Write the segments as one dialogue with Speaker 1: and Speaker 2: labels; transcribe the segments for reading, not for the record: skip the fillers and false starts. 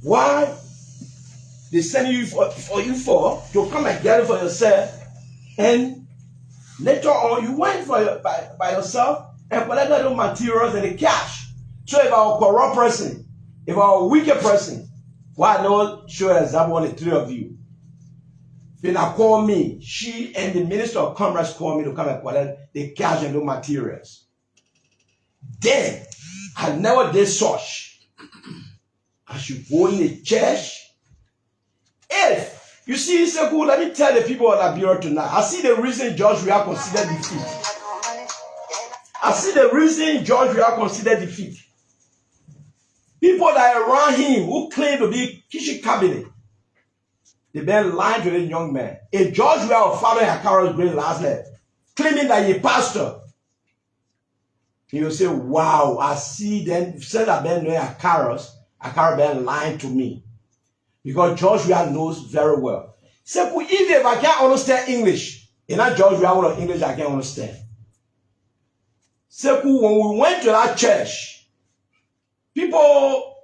Speaker 1: Why they send you for to come and get it for yourself, and later on you went by yourself and collected the materials and the cash. So if I'm a corrupt person, if I'm a wicked person, why not show example on the three of you? Then I call me, she and the Minister of Commerce call me to come and collect the cash and the materials. Then I never did such. I should go in the church. If you see, it's so good. Let me tell the people of Liberia tonight. I see the reason George Weah considered defeat. I see the reason George Weah considered defeat. People that are around him who claim to be kitchen cabinet, they've been lying to the young man. If George Weah or Father Hon Acarous Moses Gray last night, claiming that he's pastor, he will say, wow, I see them, said that Ben Acarous been lying to me. Because George Weah knows very well. So even if I can't understand English, and not George Weah or English I can't understand. So when we went to that church, people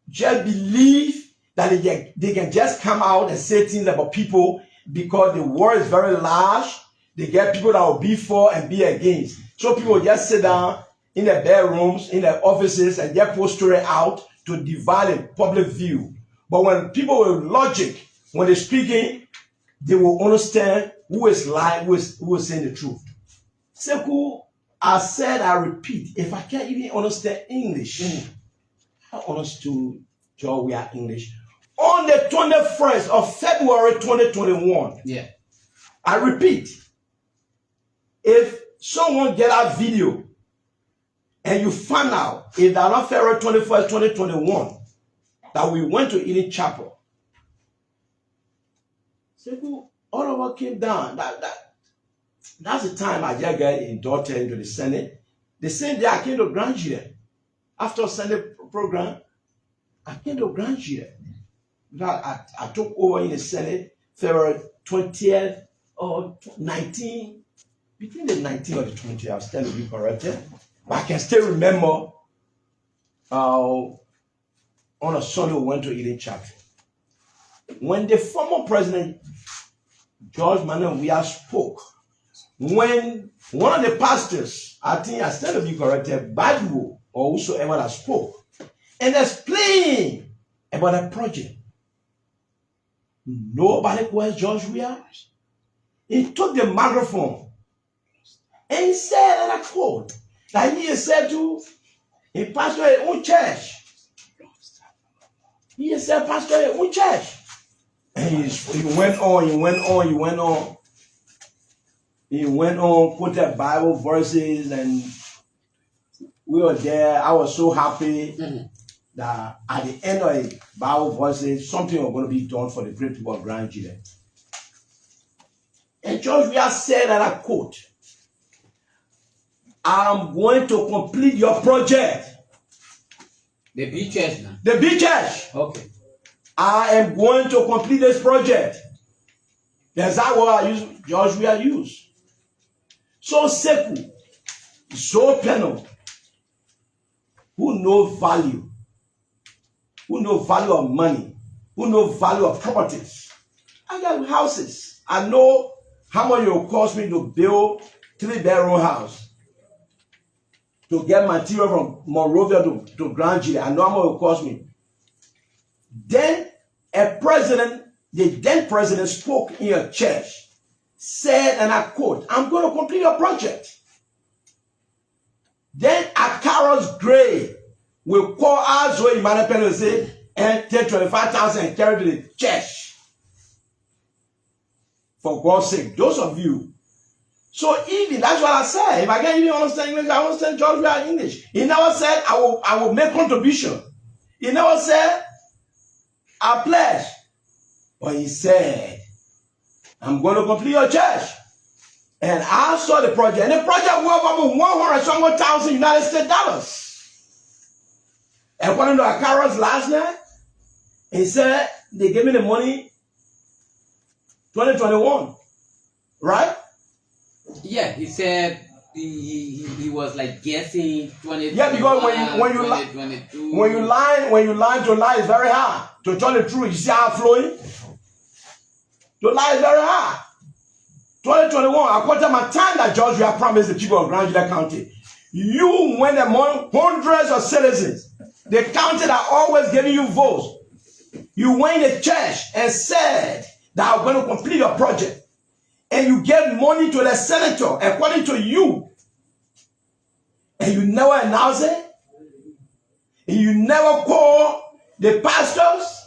Speaker 1: just believe that they can just come out and say things about people because the world is very large. They get people that will be for and be against. So people just sit down in their bedrooms, in their offices, and get posted out to divide a public view. But when people with logic, when they're speaking, they will understand who is lying, who is saying the truth. So I said, I repeat, if I can't even understand English, I understood George Weah English. On the 21st of February 2021,
Speaker 2: yeah.
Speaker 1: I repeat, if someone get a video and you find out if that on February 21st, 2021, that we went to Eden Chapel, all of us came down. That's the time I just got inducted into the Senate. The same day I came to Grand Jury. After Sunday program, I came to Grand Jury. I took over in the Senate February 20th or 19th, between the 19th or the 20th, I was still to be corrected. But I can still remember on a Sunday we went to Eden Chapel. When the former president, George Manuel Weah, spoke, when one of the pastors, I think I still to be corrected, Badwo or whosoever that spoke, and explained about a project, nobody questioned George Weah. He took the microphone and he said, and I quote, that he said to a pastor in his own church. He said, pastor in his own church. And he went on, quoted Bible verses, and we were there. I was so happy that at the end of the Bible verses, something was going to be done for the great people of Grand Jury. And George Weah said, and I quote, I'm going to complete your project.
Speaker 2: The B church now.
Speaker 1: The B church.
Speaker 2: Okay.
Speaker 1: I am going to complete this project. That's that what I use, George Weah used. So Seku, so Pennue, who know value of money, who know value of properties. I got houses. I know how much it will cost me to build 3-bedroom house. To get material from Monrovia to Grand Jury. I know how much it will cost me. Then the then president spoke in a church, said, and I quote, I'm going to complete your project. Then Acarous Gray will call our ZOE Pennue and say, and take 25,000 and carry to the church. For God's sake, those of you. So even, that's what I said. If I can't even understand English, I understand George Weah English. He never said, I will make contribution. He never said, I pledge. But he said, I'm going to complete your church. And I saw the project. And the project worth over 100,000 United States dollars. According to Acarous last night, he said, they gave me the money 2021. Right?
Speaker 2: Yeah, he said he was like guessing 20.
Speaker 1: Yeah, because when you lie to lie is very hard. To tell the truth, you see how flowing? To lie is very hard. 2021, according to my time that George we have promised the people of Grand Judah County, you went among hundreds of citizens. The county that always giving you votes. You went to church and said that I'm going to complete your project. And you gave money to the senator according to you. And you never announce it. And you never call the pastors.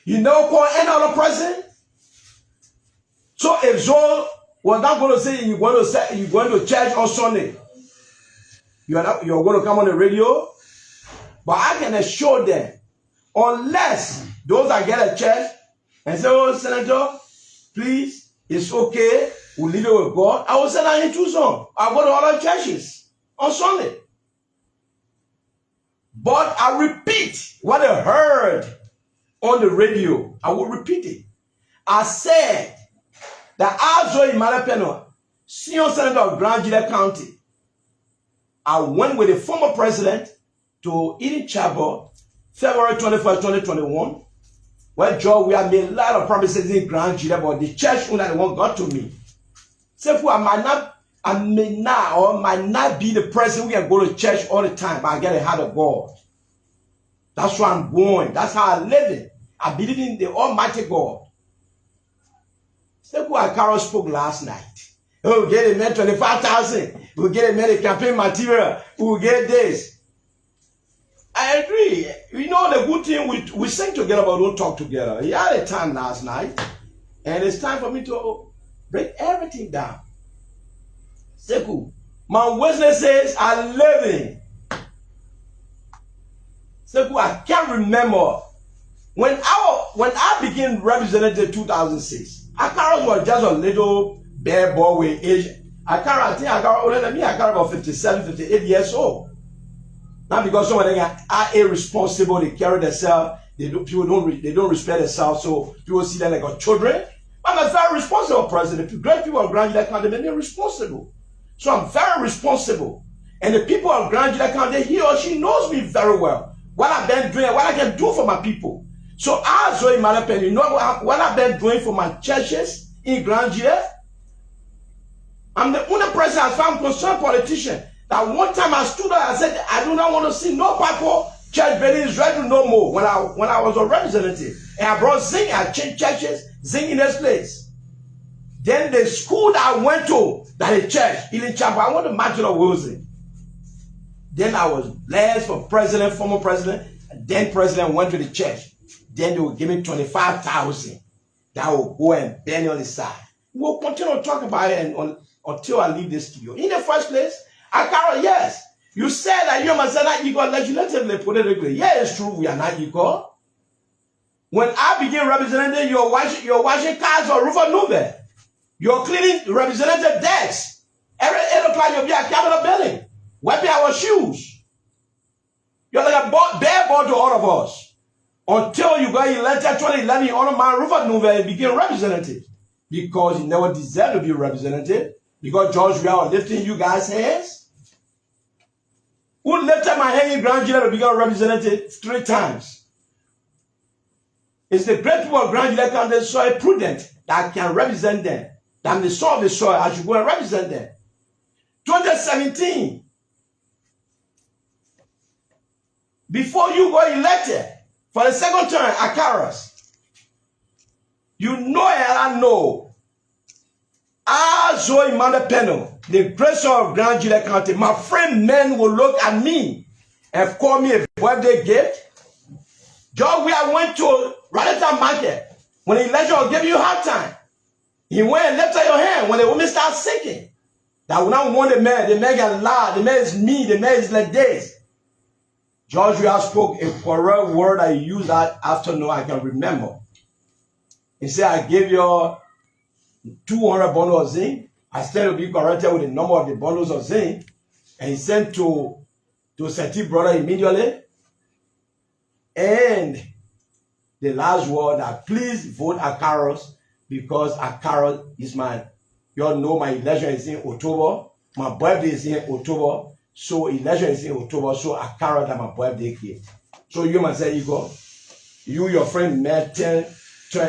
Speaker 1: You never call any other person. So if Zoe was not going to say you're going to church on Sunday, you're going to come on the radio. But I can assure them, unless those that get a church and say, oh, Senator, please, it's okay, we'll leave it with God. I will send her in Tucson. I'll go to other churches on Sunday. But I repeat what I heard on the radio. I will repeat it. I said that I, ZOE Pennue, senior senator of Grand Judah County, I went with the former president to Eden Chapel, February 21st, 2021, where George we have made a lot of promises in Grand Judah, but the church owner the one got to me. Say, I may not be the president we can go to church all the time, but I get a heart of God. That's why I'm going. That's how I live it. I believe in the Almighty God. Say, Hon Acarous spoke last night. We'll get a man 25,000. We'll get a man a campaign material. We'll get this. I agree. You know the good thing, we sing together but don't talk together. He had a time last night. And it's time for me to break everything down. Seku, my witness says I'm living. Seku, I can't remember. When I began representing 2006, Acarous was just a little bare boy with age. I think Acarous older than me. Acarous about 57, 58 years old. Not because some of them are irresponsible, they carry themselves, they don't respect themselves, so people see them like children. I'm a very responsible president. The great people of Grand Judah County, they're responsible. So I'm very responsible. And the people of Grand Judah County, he or she knows me very well. What I've been doing, what I can do for my people. So I, ZOE Pennue, you know what I've been doing for my churches in Grand Judah? I'm the only president as far as I'm concerned politician. That one time I stood up, I said, I do not want to see no Papa church buildings ready no more when I was a representative. And I brought Zing, I changed churches, Zing in this place. Then the school that I went to, that a church, Healing Chapel, I went to Martin of Wilson. Then I was blessed for president, former president, and then president went to the church. Then they will give me 25,000 that will go and burn on the side. We'll continue to talk about it until I leave this studio. In the first place, Acarous, yes. You said that you must not equal legislatively, politically. Yeah, it's true, we are not equal. When I begin representing, you're washing cars for Rufa Nube. You're cleaning representative decks. Every 8 o'clock, you'll be at Capitol building. Wiping our shoes. You're like a bare boy to all of us. Until you got elected 2011, you honor my Rufa Nube and became representative. Because you never deserved to be representative. Because George we are lifting you guys' hands. Who lifted my hand in Grand Judah to become representative 3 times? It's the great people of Grand Judah County so prudent that can represent them. That the soul of the soil, I should go and represent them. 2017, before you got elected for the second term, Acarous, you know and I know, I, ZOE Pennue, the grace of Grand Judah County, my friend men will look at me and call me a birthday gift. George, where I went to Randall Market, when the election will give you hard time, he went and lifted your hand when the woman started singing. That will not want the man get loud, the man is mean, the man is like this. George, we have spoke a correct word I used that afternoon, I can remember. He said, I gave you 200 bundles of zinc. I still will be corrected with the number of the bundles of zinc. And he sent to Seti brother immediately. And the last word that please vote Acarous because Acarous is you all know my election is in October. My birthday is in October, so election is in October, so I carry that my birthday gift. So you must say, you, your friend, may turn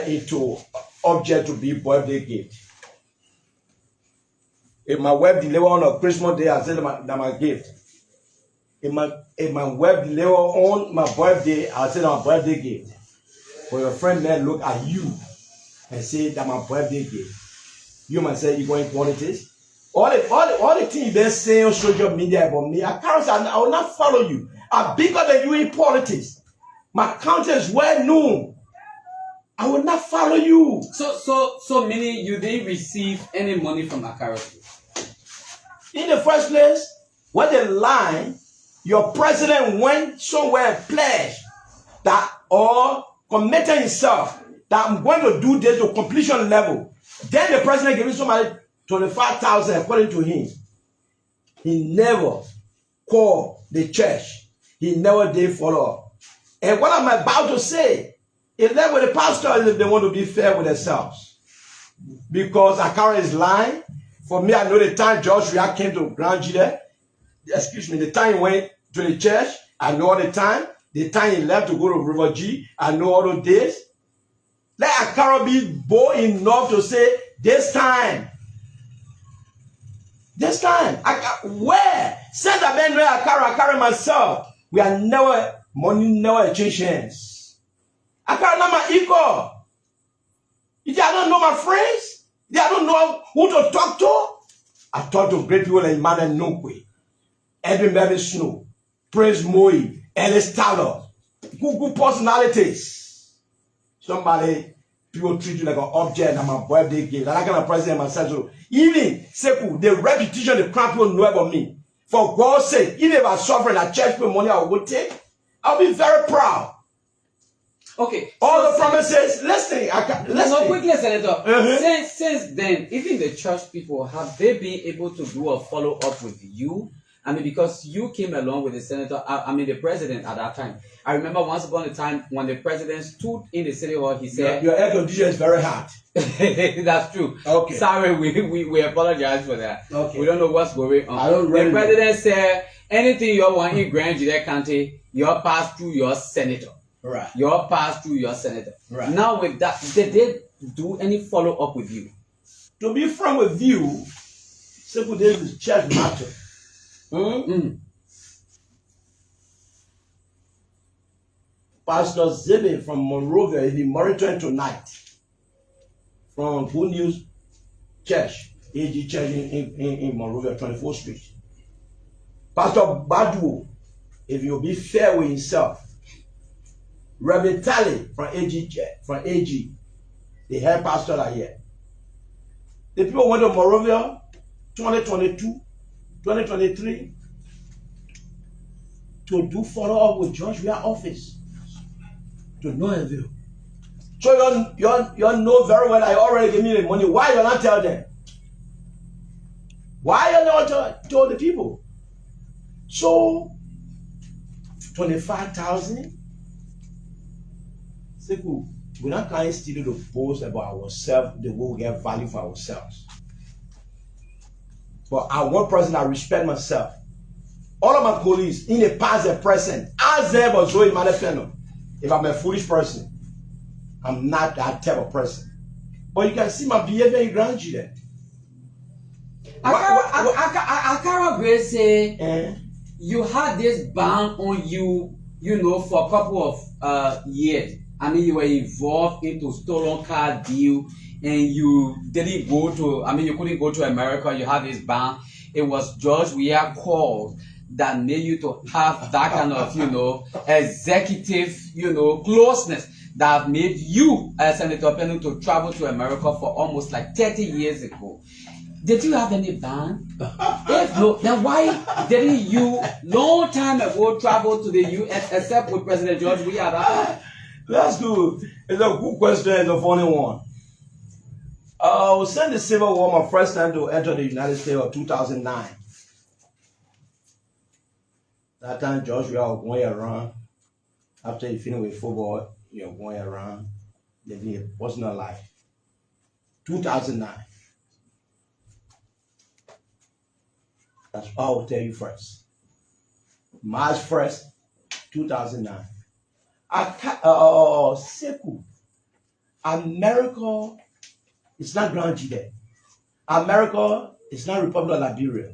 Speaker 1: into object to be birthday gift. If my wife deliver on a Christmas day, I say that my gift. If my wife deliver on my birthday, I say that my birthday gift. For your friend may look at you and say that my birthday gift. You must say you going politics. All the things they say on social media about me, I will not follow you. I'm bigger than you in politics. My country is well known. I will not follow you.
Speaker 2: So meaning you didn't receive any money from Acarous?
Speaker 1: In the first place, when they lie, your president went somewhere and pledged that or committed himself that I'm going to do this to completion level. Then the president gave somebody 25,000 according to him. He never called the church. He never did follow up. And what I'm about to say is that with the pastors, if they want to be fair with themselves. Because Acarous is lying. For me, I know the time Joshua came to Grand Judah. Excuse me, the time he went to the church, I know all the time. The time he left to go to River G, I know all those days. Let Acarous be bold enough to say, this time, where? Since I've been with Acarous myself, we are never, money never exchange hands. Acarous not my equal. If I don't know my friends, if I don't know who to talk to, I talk to great people like Madden Nokwe, Edwin Baby Snow, Prince Moe, Ellis Taylor, good personalities. Somebody, people treat you like an object and my birthday gift. And I kind of president myself. So even Seku, the repetition the crowd people know about me. For God's sake, even if I'm suffering at church for money I would take, I'll be very proud.
Speaker 2: Okay.
Speaker 1: All the promises, listen.
Speaker 2: No, quickly, Senator.
Speaker 1: Uh-huh.
Speaker 2: Since then, even the church people, have they been able to do a follow-up with you? I mean, because you came along with the senator, the president at that time. I remember once upon a time when the president stood in the city hall, he said...
Speaker 1: Your air conditioner is very hot.
Speaker 2: That's true.
Speaker 1: Okay.
Speaker 2: Sorry, we apologize for that.
Speaker 1: Okay.
Speaker 2: We don't know what's going on. The president said, anything you want in Grand Judah County, you pass through your senator.
Speaker 1: Right.
Speaker 2: You pass through your senator.
Speaker 1: Right.
Speaker 2: Now with that, did they do any follow-up with you?
Speaker 1: To be frank with you, simple this is church matter. Pastor Zibi from Monrovia is in monitoring tonight from Good News Church, AG Church in Monrovia, 24th Street. Pastor Badu, if you'll be fair with himself, Reverend Talley from AG, the head pastor are here. The people went to Monrovia 2022, 2023 to do follow-up with George Weah office to no avail. So you know very well I already gave me the money. Why you not tell them? Why you not tell the people? So 25,000. We're not trying still to boast about ourselves, the way we get value for ourselves. But I one person I respect myself. All of my colleagues in the past and present, as them or ZOE Pennue. If I'm a foolish person, I'm not that type of person. But you can see my behavior in Grand Judah.
Speaker 2: Acarous Gray say you had this ban on you, for a couple of years. I mean, you were involved into stolen car deal, and you didn't go to. You couldn't go to America. You had this ban. It was George Weah called that made you to have that kind of, executive, closeness that made you, Senator Pennue, to travel to America for almost like 30 years ago. Did you have any ban? If no, then why didn't you, long time ago, travel to the U.S. except with President George Weah at that time?
Speaker 1: That's good. It's a good question. It's a funny one. I was sent the Civil War my first time to enter the United States of 2009. That time, George Weah was going around. After he finished with football, you're going around living a personal life. 2009. That's all I will tell you first. March 1st, 2009. Seku. America is not Grand G. America is not Republic of Liberia.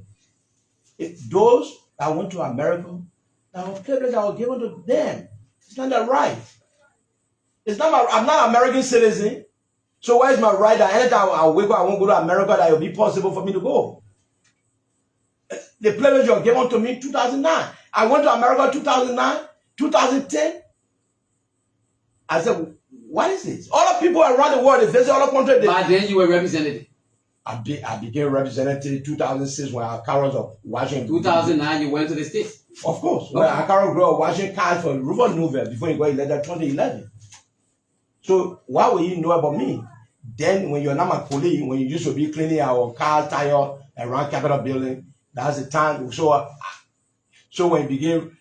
Speaker 1: Those that went to America, that were privileged that were given to them. It's not their right. It's not I'm not an American citizen. So where is my right that anytime I wake up, I won't go to America, that it will be possible for me to go? The privilege was given to me in 2009. I went to America 2009, 2010. I said, what is this? All the people around the world, they visit all the countries.
Speaker 2: But then you were represented.
Speaker 1: I became representative in 2006 when Acarous of Washington.
Speaker 2: 2009, you went to the States.
Speaker 1: Of course. When Acarous grew up Washington cast for River Novel before he got elected 2011. So why will you know about me? Then when you're not my colleague, when you used to be cleaning our car tire around Capitol building, that's the time. So when he became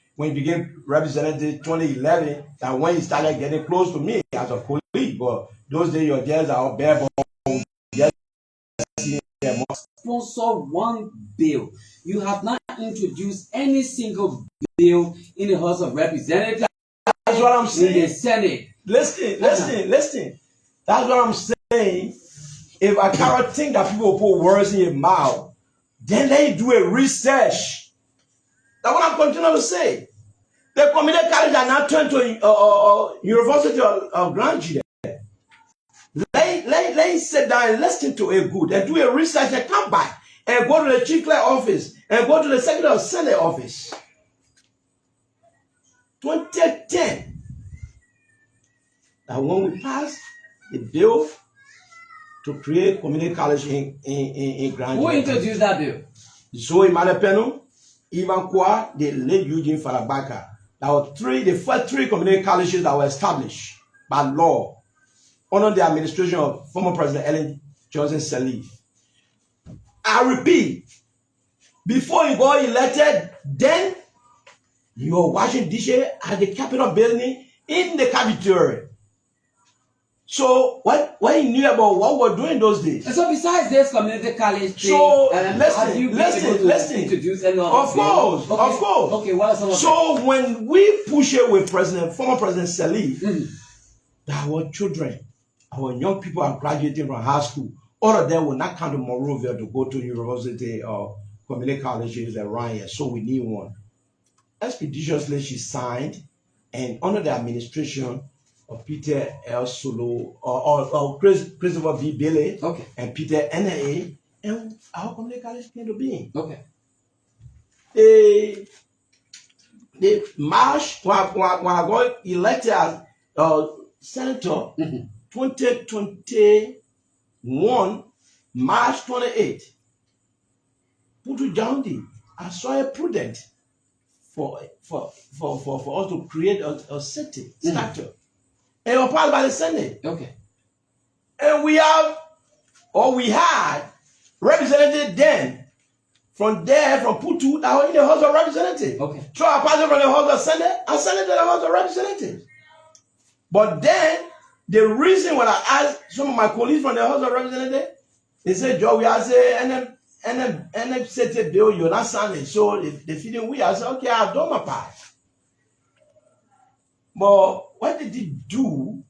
Speaker 1: representative 2011, that when he started getting close to me as a colleague, but those days your girls are all bare bones.
Speaker 2: Sponsor one bill. You have not introduced any single bill in the House of Representatives.
Speaker 1: That's what I'm saying.
Speaker 2: In the Senate.
Speaker 1: Listen. That's what I'm saying. If Acarous think that people will put words in your mouth, then they do a research. That's what I'm continuing to say. The community college are now turned to University of Grand G. Let sit down and listen to it good and do a research and come back and go to the chief clerk office and go to the secretary of Senate office. 2010. That when we passed the bill to create community college in Grand G.
Speaker 2: Who introduced that bill?
Speaker 1: ZOE Pennue, Ivan Kwa, the late Eugene Falabaka. There were the first three community colleges that were established by law under the administration of former President Ellen Johnson Sirleaf. I repeat, before you got elected, then you were watching DJ at the Capitol building in the cafeteria. So what you knew about what we're doing those days?
Speaker 2: And so besides this community college thing,
Speaker 1: so
Speaker 2: listen. Introduce any
Speaker 1: of course.
Speaker 2: Okay, what are some of
Speaker 1: So when we push it with former President Sirleaf, our children, our young people are graduating from high school. All of them will not come to Monrovia to go to university or community colleges around here. So we need one. Expeditiously, she signed, and under the administration of Peter L. Solo or Christopher B. Bailey and Peter N.A., and our community college came to being.
Speaker 2: Okay.
Speaker 1: The March, when I got elected as senator, 2021, March 28, Putu Jaundi, I saw it prudent for us to create a city structure. And it was passed by the Senate.
Speaker 2: Okay.
Speaker 1: And we had representatives then from Putu that were in the House of Representatives.
Speaker 2: Okay.
Speaker 1: So I passed from the House of Senate and sent it to the House of Representatives. But then the reason when I asked some of my colleagues from the House of Representatives, they said, Joe, we are saying and city bill, you're not signing. So they feeling we. I said, okay, I've done my part. But what did he do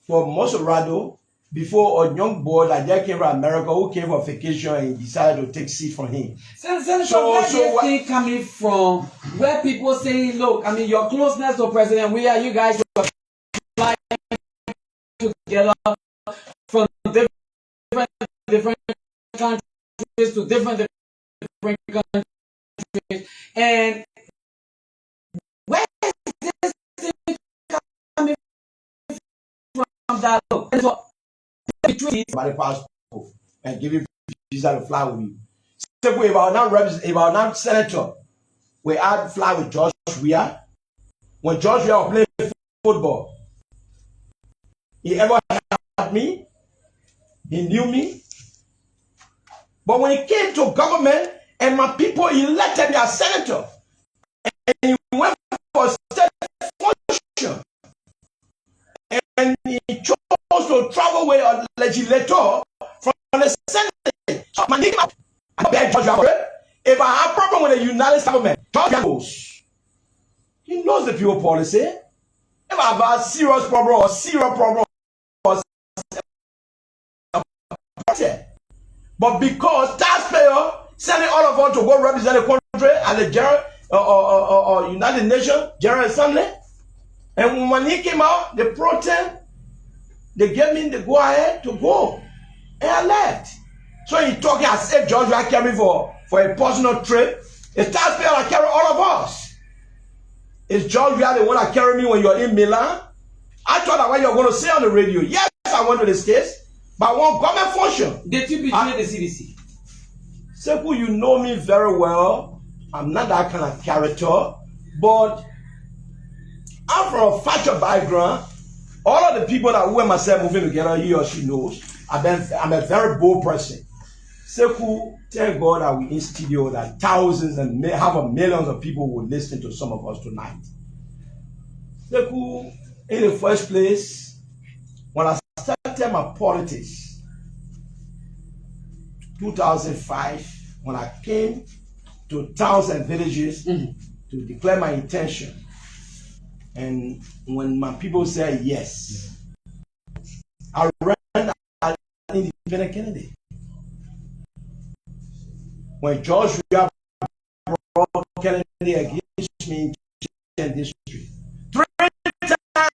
Speaker 1: for Mosorado before a young boy like that came from America who came for vacation and decided to take seat from him?
Speaker 2: So where this thing coming from? Where people saying, look, I mean, your closeness to President, where you guys flying together from different countries to different countries, and where is this thing coming from? That
Speaker 1: between by the passport and give you visa to fly with you. So if I not senator, we had fly with George Weah. When George Weah was playing football, he ever helped me. He knew me. But when it came to government and my people elected their senator, and he went for state function, and he chose to travel with a legislator from the Senate. So my name, I beg George, If I have problem with the United States government, he knows the people policy. If I have a serious problem, but because taxpayer sending all of us to go represent the country at the general United Nations General Assembly, and when he came out, the protest, they gave me the go ahead to go, and I left. So he talking as if George will carry me for a personal trip. The taxpayer will carry all of us. Is George the one that carry me when you're in Milan? I thought that what you're going to say on the radio. Yes, I went to the States, but I want government function.
Speaker 2: Did you betray the CDC?
Speaker 1: Seku, you know me very well. I'm not that kind of character, but I'm from a factual background. All of the people that we and myself moving together, he or she knows, I'm a very bold person. Seku, thank God that we in studio that thousands and half of millions of people will listen to some of us tonight. Seku, in the first place, when I started my politics, 2005, when I came to towns and villages to declare my intention, and when my people said yes, I ran as an independent candidate. When George brought Kennedy against me in district, 3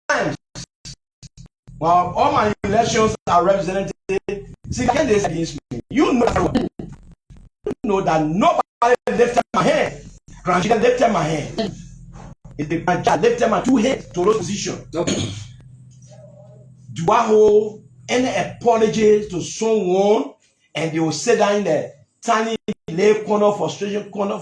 Speaker 1: times, while all my elections are represented, see candidates against me. You know that nobody lifted my hand. Grandchildren lifted my hand. If the grandchild lifted my 2 hands to those positions, okay. Do I hold any apologies to someone and they will sit down in the tiny lay corner, frustrated corner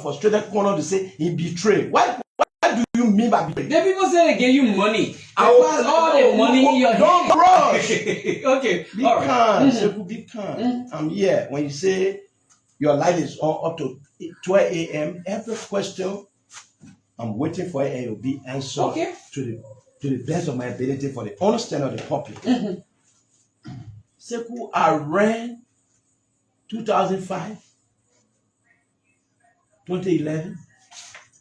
Speaker 1: to say he betrayed? What do you mean by betrayed?
Speaker 2: The people say they gave you money. I pass all the money in your hand.
Speaker 1: Don't rush.
Speaker 2: Okay.
Speaker 1: Be calm. Be calm. I'm here. When you say your light is on up to 12 a.m., every question I'm waiting for it and it will be answered to the best of my ability for the understanding of the public. Seku, I ran 2005, 2011,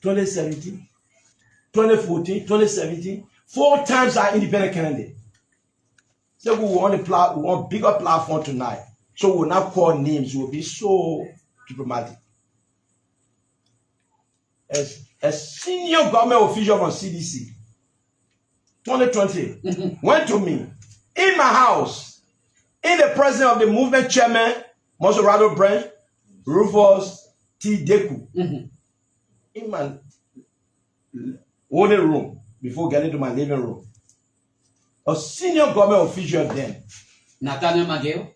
Speaker 1: 2017, 2014, 2017. 4 times I independent candidate. So we want bigger platform tonight. So we'll not call names. We'll be so diplomatic. As a senior government official from CDC, 2020, went to me in my house, in the presence of the movement chairman, Monserrato Branch, Rufus T. Deku, in my owning room before getting to my living room. A senior government official then.
Speaker 2: Nathaniel Mageo?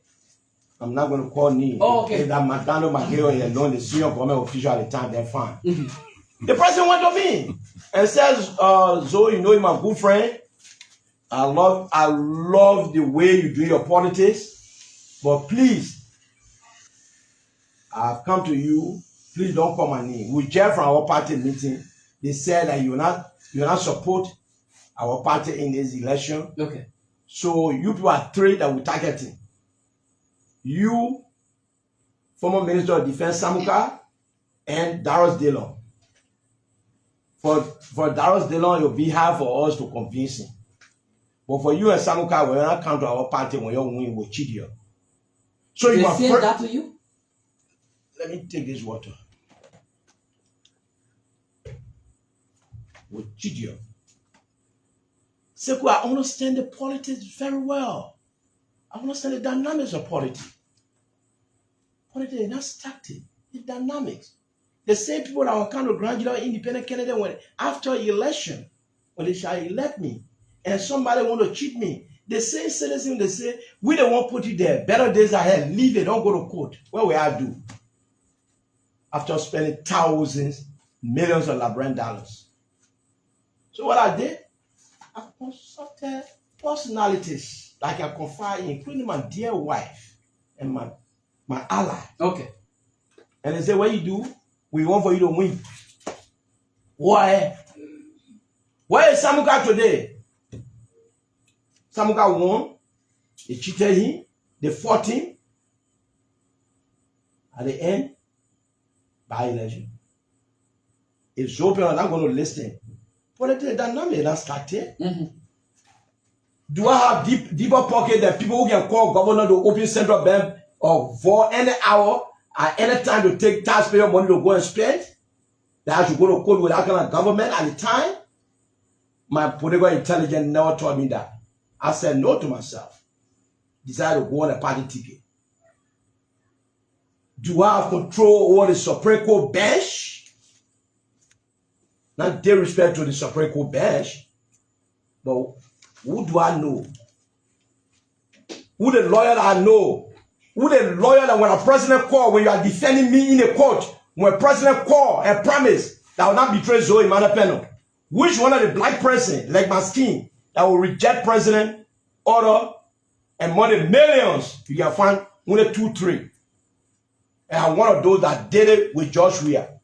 Speaker 1: I'm not going to call names.
Speaker 2: Oh, okay.
Speaker 1: If that Nathaniel Mageo is alone, the senior government official at the time, they're fine. The president went to me and says, Zoe, you know you're my good friend. I love the way you do your politics. But please, I've come to you. Please don't call my name. We just from our party meeting. They said that you will not support our party in this election.
Speaker 2: Okay.
Speaker 1: So you people are 3 that we're targeting. You, former Minister of Defense Samuka, and Darius Dillon. For Darius Dillon, it will be hard for us to convince him. But for you and Samuka, when you come to our party, when you win, we'll cheat you. So
Speaker 2: they say that to you?
Speaker 1: Let me take this water. We'll cheat you. Seku, I understand the politics very well. I understand the dynamics of politics. Politics is not static. It's dynamics. The same people that will come to graduate independent candidate when after election, when they shall elect me, and somebody want to cheat me, the same citizen, they say, we don't want to put you there. Better days ahead. Leave it. Don't go to court. What will I do? After spending thousands, millions of Liberian dollars. So what I did, I consulted personalities like I confide in, including my dear wife and my ally.
Speaker 2: Okay.
Speaker 1: And they say, what you do? We want for you to win. Why? Where is Samuka today? Samuka won. They cheated him. They fought him. At the end, by-election. If Zoe are not going to listen, political dynamic is not started. Do I have deeper pocket than people who can call governor to open central bank or for any hour at any time to take taxpayer money to go and spend? That I should go to court with that kind of government at the time? My political intelligence never told me that. I said no to myself. Decided to go on a party ticket. Do I have control over the Supreme Court bench? Not disrespect to the Supreme Court bench, but who do I know? Who the lawyer I know? Who the lawyer that when a president call, when you are defending me in a court, when a president call and promise that will not betray ZOE Pennue, which one of the black person, like my skin, that will reject president order and money millions, you can find only 2, 3. And I'm one of those that did it with George Weah.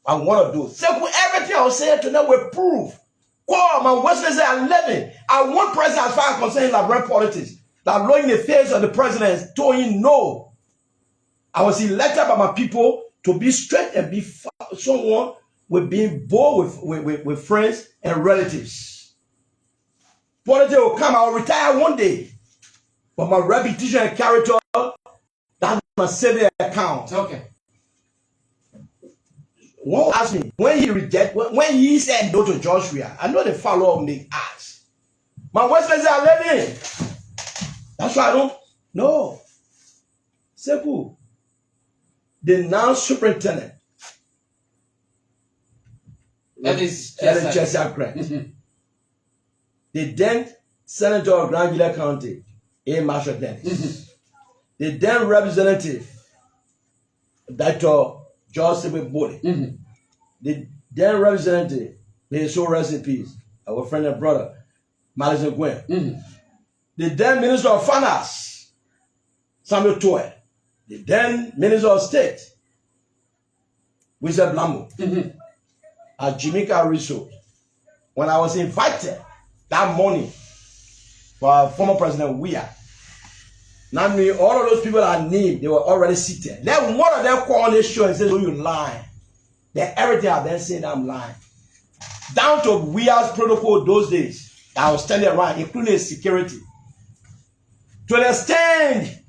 Speaker 1: I'm one of those. So everything I was saying to them will prove. Call my Wesley say I'm living. I want president as far as concerning Liberian politics. That law in the face of the president told him no. I was elected by my people to be straight and be someone with being bold with friends and relatives. Politics will come. I will retire one day. But my reputation and character, that's my saving account.
Speaker 2: Okay.
Speaker 1: One asked me, when he said no to George Weah, I know the follow-up make ask. My Westlands are living. That's why I don't know. Simple. The now superintendent.
Speaker 2: That is
Speaker 1: Chester Grant. The then Senator of Grand Villa County, A. Marshall Dennis. The then representative, Dr. George Sibley Bode. The then representative, may his soul rest in peace, our friend and brother, Madison Gwen. The then Minister of Finance, Samuel Toy. The then Minister of State, Wizard Blambo. At Jamaica Resort. When I was invited that morning for former President Weah, now all of those people I named, they were already seated. Then one of them called on this show and said, "Oh, you lying." Then everything I've been saying, I'm lying. Down to Weah's protocol those days, I was standing around, including security. To understand,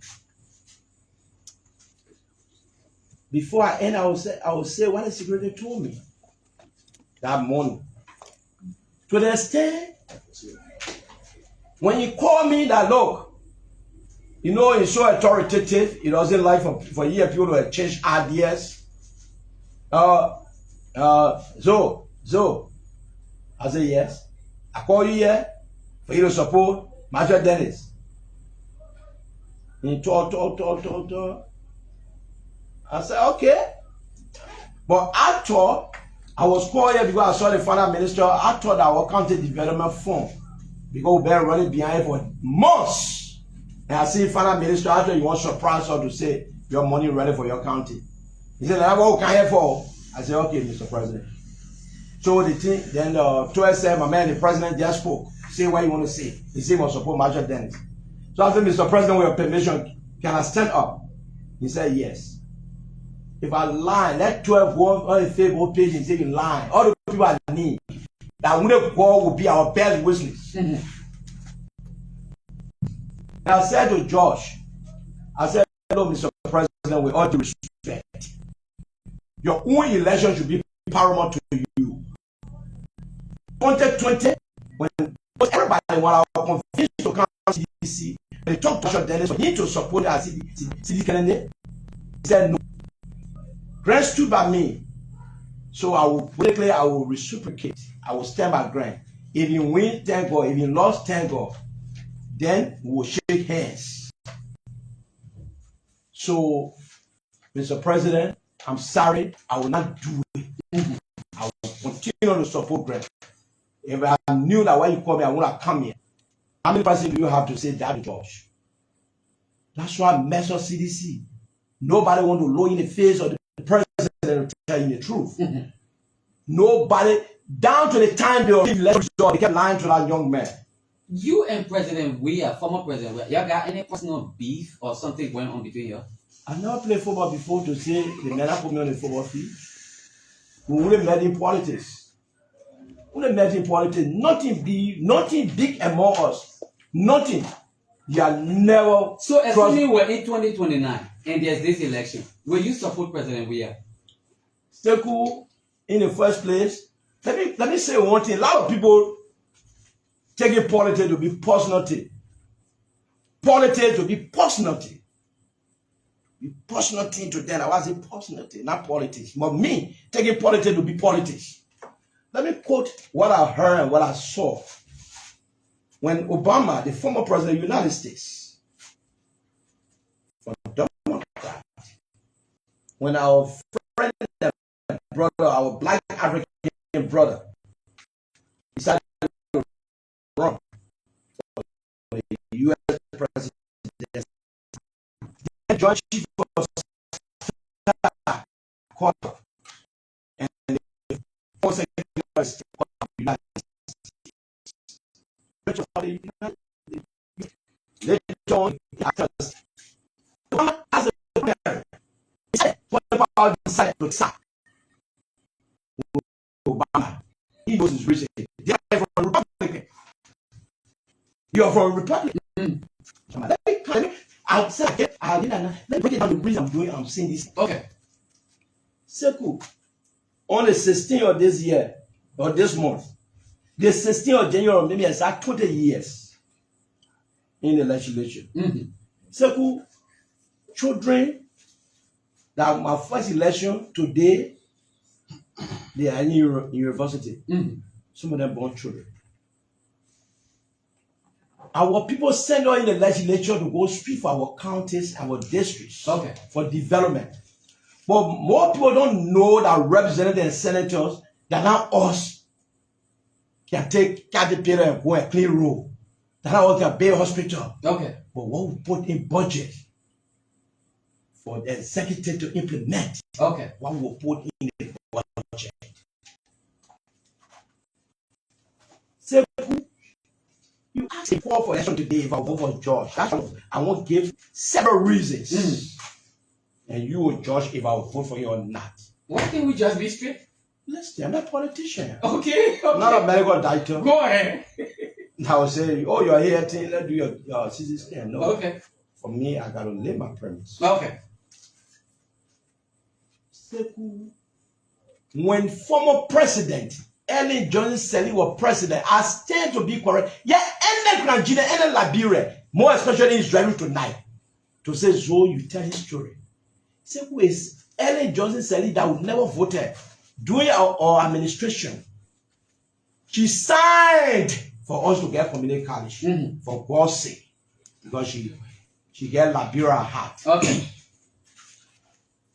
Speaker 1: before I end, I will say what the security told me that morning. To understand, when you call me that, look, you know, it's so authoritative. It doesn't like for years people to change ideas. Zo. I say yes. I call you here for you to support Major Dennis. He talk. I said, okay. But I thought I was called here because I saw the finance minister. I thought our county development fund, because we've been running behind for months. And I see finance minister, after you want to surprise her to say your money ready for your county. He said, "That's what we can here for." I said, "Okay, Mr. President." So the thing, then Toy said, "My man, the president just spoke. Say what you want to say." He said he will support Major Dennis. So I said, "Mr. President, with your permission, can I stand up?" He said, "Yes." If I lie, let 12 go on the Facebook page and say you lie. All the people I need, that when they go will be our best witness. And I said to Josh, I said, "Hello, Mr. President, with all due respect, your own election should be paramount to you. 2020, when everybody, when I was convinced to come to CDC, they talked to Dennis, you need to support our CDC. He said no. Grant stood by me. So I will reciprocate. I will stand by Grant. If you win, thank God. If you lost, thank God. Then we will shake hands." So, Mr. President, I'm sorry, I will not do it. I will continue to support Grant. If I knew that when you call me, I would have come here. How many percent do you have to say that, Josh? That's why I mess up CDC. Nobody want to look in the face of the president and tell you the truth. Nobody, down to the time they kept lying to that young man.
Speaker 2: You and President Weah, former President Weah, y'all got any personal beef or something going on between you?
Speaker 1: I never played football before to say the men put me on the football field. We only met in politics. Nothing big among us. Nothing. You are never.
Speaker 2: So assuming we're in 2029 and there's this election, will you support President Weah?
Speaker 1: Seku, in the first place, let me say one thing. A lot of people taking politics to be personality. Politics to be personality. Be personality to them. I was in personality, not politics. But me, taking politics to be politics. Let me quote what I heard and what I saw when Obama, the former president of the United States, for Democrat, when our friend and brother, our black African brother, decided to run for the U.S. president, Judge Chief of Staff called and the former secretary of State of the United States. They joined the actors. Obama as a parent, he said, what about decided to sack Obama? He knows his reason. They are from Republican. You are from Republican. I'll say again, let me break it down the reason I'm doing. I'm saying this.
Speaker 2: Okay.
Speaker 1: Seku, on the 16th of this year, or this month, the 16th of January, maybe exact 20 years in the legislature. Seku, children that my first election today, they are in university. Some of them born children. Our people send us in the legislature to go speak for our counties, our districts, for development. But more people don't know that representatives and senators, that now us can take caterpillar and go and clean road. That now us can build hospital. But what we put in budget for the executive to implement, what we put in the budget. So, you ask me for election today if I vote for George. That's what I won't give several reasons. And you will judge if I will vote for you or not.
Speaker 2: Why can't we just be straight?
Speaker 1: Listen, I'm not a politician.
Speaker 2: Okay.
Speaker 1: I'm not a medical doctor.
Speaker 2: Go ahead.
Speaker 1: I will say, oh, you're here, let's do your CT scan. No.
Speaker 2: Okay.
Speaker 1: For me, I got to live my premise.
Speaker 2: Okay.
Speaker 1: When former president Ellen Johnson was president, I stand to be correct. Yeah, any Nigeria, any Liberia, more especially is driving tonight to say, Zoe, you tell his story. Say, who is Ellen Johnson that would never voted during our administration? She signed for us to get community college for God's sake, because she get Liberia heart.
Speaker 2: Okay.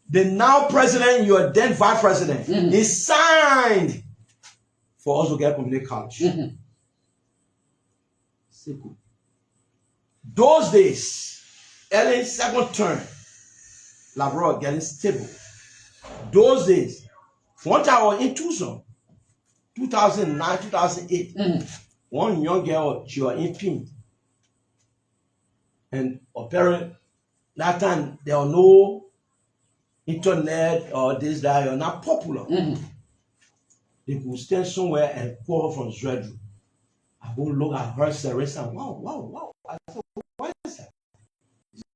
Speaker 1: The now president, your then vice president, he signed for us to get community college. Those days, Ellen's second term, Labrador getting stable. Those days, one time I was in Tucson, 2009, 2008, one young girl, she was in pink. And apparently, that time, there was no internet or this, that, you're not popular. They could stand somewhere and call from Zredru. I go look at her, Sarah, and wow. I said, what is that?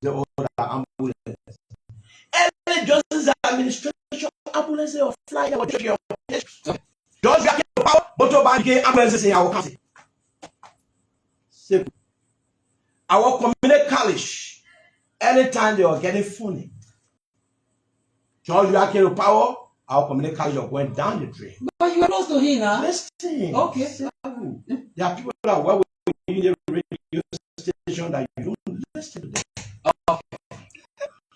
Speaker 1: The older ambulance. And Johnson's administration ambulance or fly or take your just get the power, but to buy ambulances in our country. Our community college, anytime they were getting funding, George Yake power, our community college are going down the drain.
Speaker 2: But you are close to him now.
Speaker 1: Listen.
Speaker 2: Okay.
Speaker 1: There are people that work with you in the radio station that you don't listen to them.
Speaker 2: Okay.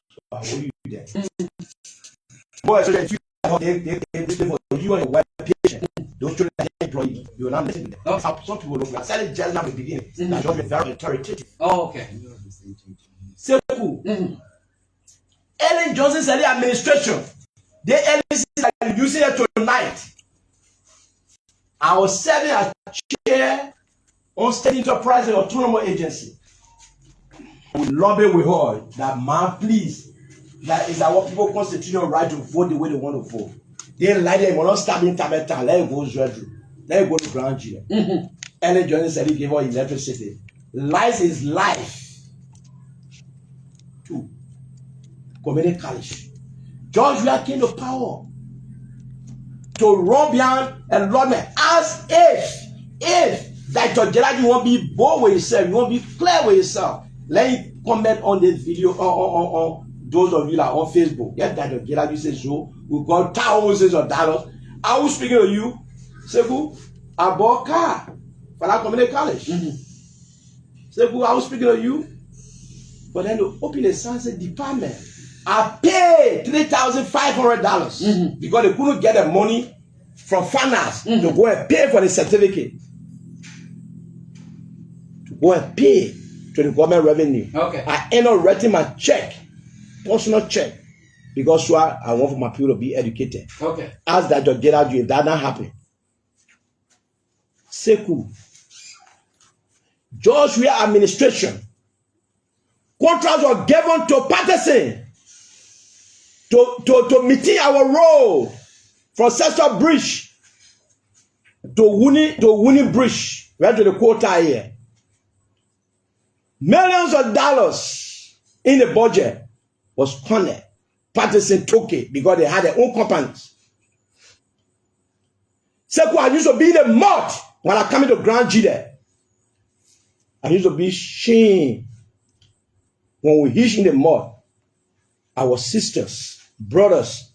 Speaker 1: So I will you there. Boy, so that they listen for you and your wife patient. Those children that they employ you, you will not listen to them. That's how some people look. I started jealous at the beginning. That's just very authoritative.
Speaker 2: Oh, okay.
Speaker 1: Simple. Ellen Johnson said the administration. They are using it tonight. I was serving as chair on State Enterprise Autonomous Agency. We lobby with her that, man, please, That is our people constitutional right to vote the way they want to vote. They like them, we're not stabbing time. Let it go through. Let it go to ground jail. And Johnny said he gave us electricity. Life is life. 2. Community college. George, we are king of power. To run behind a lawman as if that you won't be bold with yourself, you won't be clear with yourself. Let me comment on this video on those of you that are on Facebook. Yes, that you say so. We got thousands of dollars. I was speaking to you. Seku, I bought a car for that community college. Seku, I was speaking to you. But then to open a science department, I paid $3,500 because they couldn't get the money from finance to go and pay for the certificate. To go and pay to the government revenue.
Speaker 2: Okay.
Speaker 1: I ended up writing my check, personal check, because I want for my people to be educated.
Speaker 2: Okay.
Speaker 1: Ask that your get out if that not happen. Seku. Joshua administration. Contracts were given to Patterson to meeting our road from Central Bridge to Winnie Bridge, right to the quota here. Millions of dollars in the budget was cornered. Patterson took it because they had their own companies. Seku, I used to be in the mud when I come into Grand G there. I used to be shame when we hitch in the mud. Our sisters, brothers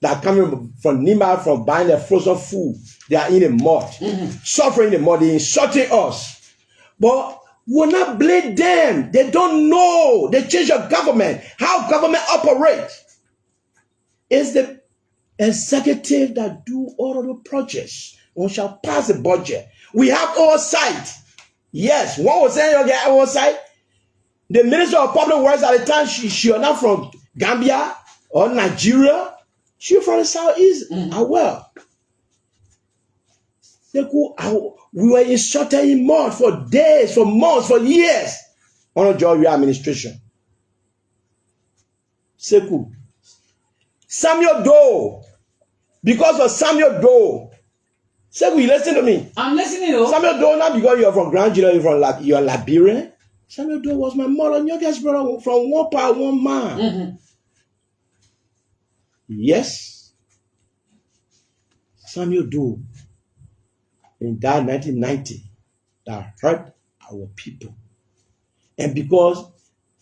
Speaker 1: that are coming from Nima, from buying their frozen food, they are in the mud, suffering in the mud, they insulting us. But we'll not blame them. They don't know. They change your government. How government operates. It's the executive that do all of the projects. We shall pass the budget. We have oversight. Yes, one was saying you get oversight. The Minister of Public Works at the time, she was not from Gambia or Nigeria. She was from the Southeast as well. We were insulted in mud for days, for months, for years under Georgia administration. Seku. Samuel Doe. Because of Samuel Doe. Seku, you listen to me.
Speaker 2: I'm listening. Though.
Speaker 1: Samuel Doe, not because you're from Grand Jury, you're Liberian. Samuel Doe was my mother and youngest brother from one part, one man. Yes. Samuel Doe in that 1990 that hurt our people. And because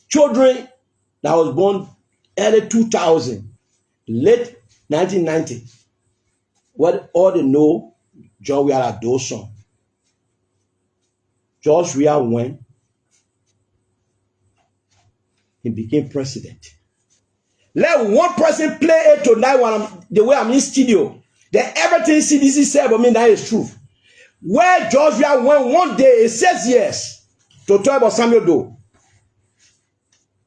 Speaker 1: children that was born early 2000, late 1990, what all they know, George Weah had those songs. George Weah went, he became president. Let one person play it tonight while the way I'm in studio. Then everything CDC said about me, that is true. Where George Weah went one day, it says yes to talk about Samuel Doe.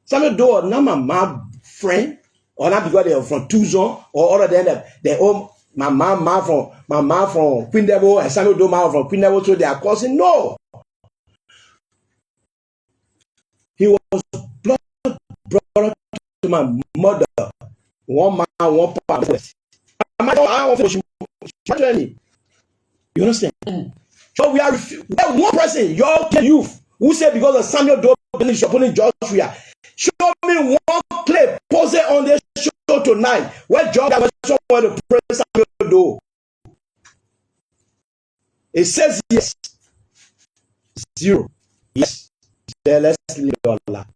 Speaker 1: Samuel Doe, not my friend, or not because they are from Tucson, or other than they own my mom from Queen Devil, and Samuel Doe from Queen Devil, so they are causing. No. He was blood brother to my mother. One man, one part. You understand? So we are one person, your youth, who said because of Samuel Doe, you're putting George Weah. Show me one clip posted on this show tonight where George was somewhere to praise Samuel Doe. It says yes. 0. Yes. Let's leave it all that.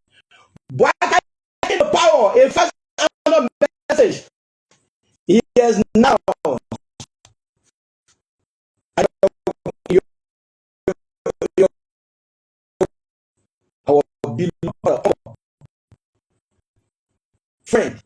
Speaker 1: But I get the power. In fact, another message. He is now. Our beloved friend.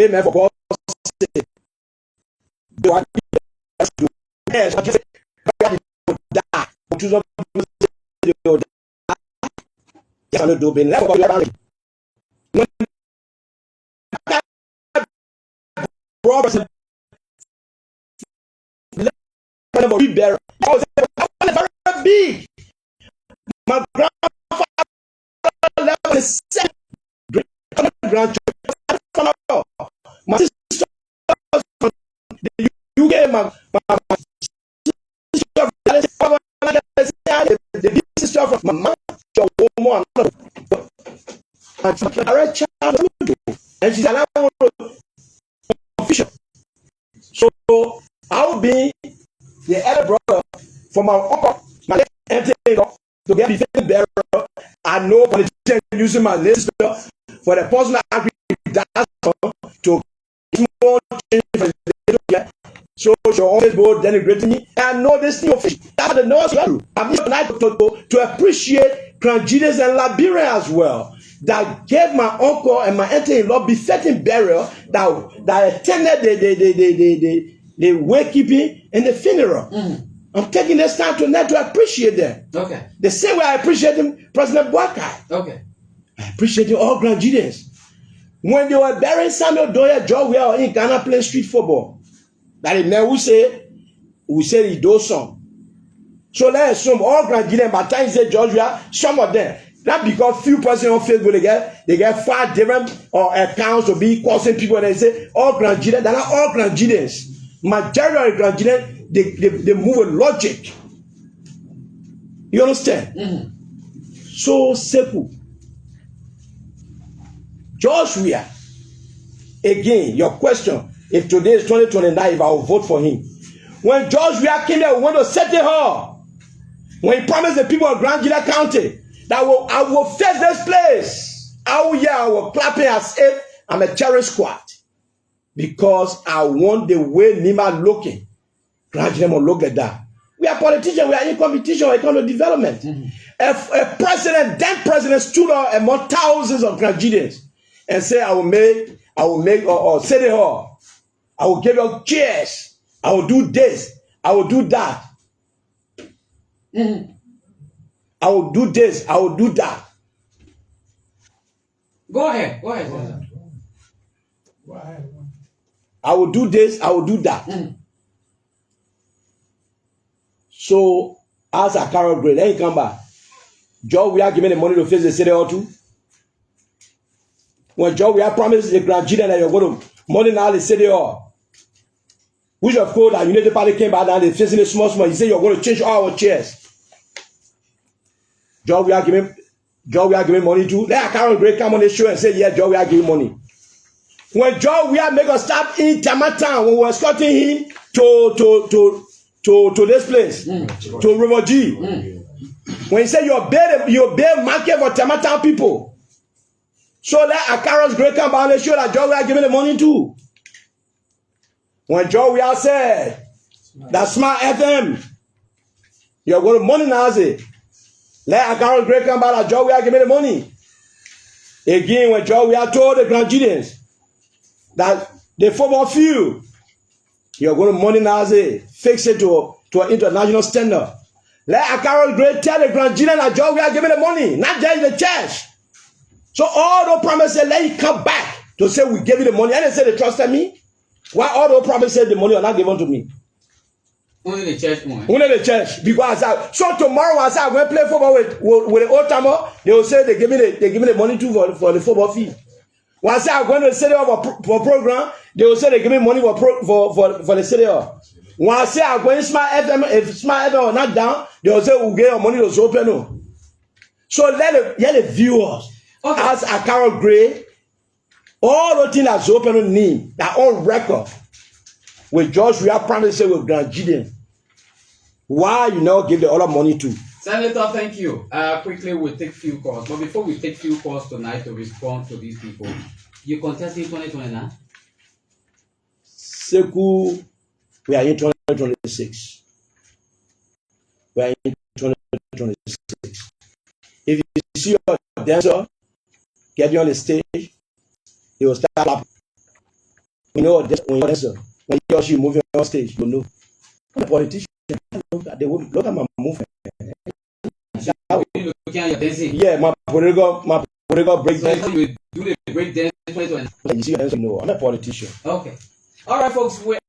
Speaker 1: Amen. For God's sake. president for reburial. I was very big. My grandfather left the second grandchildren. My sister was from the UK. My the sister from my mom, and she's an official. So I will be the elder brother for my uncle, my left to get the burial. I know politicians using my list for the personal agreement to small change for the so your always go denigrating me. I know this thing official. That's the nose. I'm not to appreciate Grandides and Liberian as well. That gave my uncle and my auntie-in-law befitting burial that attended the wakekeeping and the funeral. I'm taking this time to appreciate them. Okay. The same way I appreciate them, President Boakai. Okay. I appreciate all Grandides. When they were burying Samuel Doyle Joe, we are in Ghana playing street football. That is now we say he does some. So let's assume all Grandides, by the time say Georgia, some of them. Not because few persons on Facebook they get 5 different accounts to be causing people and they say all Grandides. They're not all Grandides. Majority of Grandides they move with logic. You understand? So simple. Joshua, again, your question, if today is 2029, if I will vote for him. When Joshua came here, we went to City Hall. When he promised the people of Grandides County that I will face this place, I will clap it as if I'm a terrorist squad. Because I want the way Nima looking. Grandides will look at that. We are politicians, we are in competition when it comes to development. A president, then president stood up among thousands of Grandides and say, I will make or City Hall. I will give you chairs. I will do this. I will do that. I will do this. I will do that.
Speaker 2: Go ahead.
Speaker 1: I will do this. I will do that. So, as a Carol Gray, then he come back. Joe, we are giving the money to face the City Hall too. When Joe, we are promised the Grandides that you're going to money now the City Hall. Which of course, the United Party came back and they're facing the small. He said, you're going to change all our chairs. Joe, we are giving money to. Let Carol Gray come on the show and say, yeah, Joe, we are giving money. When Joe, we are making a stop in Tamatown, when we were escorting him to this place, to River G. When he said, you're bear market for Tamatown people. So let Acarous Gray come on the show that Joe, we are giving the money to. When Joe, we are said, that Smart FM, you're going to money now, say. Let Acarous Gray come back. Joe, we are giving the money. Again, when Joe, we are told the Grandides that the football field, you're going to money now, fix it to an international standard. Let Acarous Gray tell the Grandides that Joe, we are giving the money, not just in the church. So all those promises, let you come back to say we gave you the money. And they say they trusted me. Why all those promises the money are not given to me?
Speaker 2: Only the church money.
Speaker 1: Only the church. Because so tomorrow as I went play football with the old timer, they will say they give me the money too for the football fee. Once I going to the city for program, they will say they give me money for the city hall. Once I going Smart FM, if Smart FM are not down, they will say we'll get your money to open. So let the viewers as Acarous Gray, all the things that's open need that on record. With George, we are promising with Grandides. Why you now give the other money to?
Speaker 2: Senator, thank you. Quickly, we'll take few calls. But before we take few calls tonight to respond to these people, you contest in 2029?
Speaker 1: Seku, we are in 2026. We are in 2026. If you see your dancer getting on the stage, he will start clapping. We know when your dancer, when he or she moving on stage, you know. I'm a politician. They will look at my movement.
Speaker 2: Looking at your dancing?
Speaker 1: Yeah, my political break dance.
Speaker 2: So you do the break dance 2020?
Speaker 1: You see your dancer, no. I'm a politician.
Speaker 2: Okay. All right, folks. We're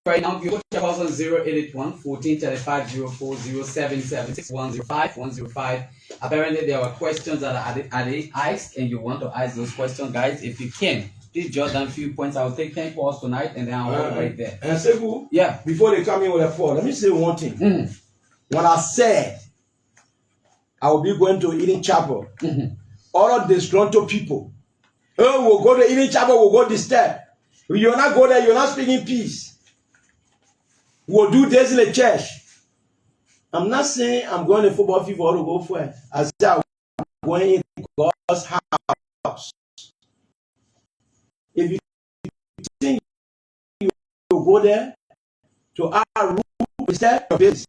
Speaker 2: right now, you check us on 0881 1435 04077 105. Apparently, there were questions that are asked, and you want to ask those questions, guys. If you can, please jot down a few points. I will take 10 calls tonight, and then I'll hold right there.
Speaker 1: And Sekou,
Speaker 2: yeah,
Speaker 1: before they come in with a call, let me say one thing. When I said I will be going to Eden Chapel, all of these Toronto people, we'll go to Eden Chapel, we'll go disturb. You're not go there, you're not speaking peace. We'll do this in the church. I'm not saying I'm going to football field to go for it. I said I'm going in God's house. If you think you go there to our room, instead of this,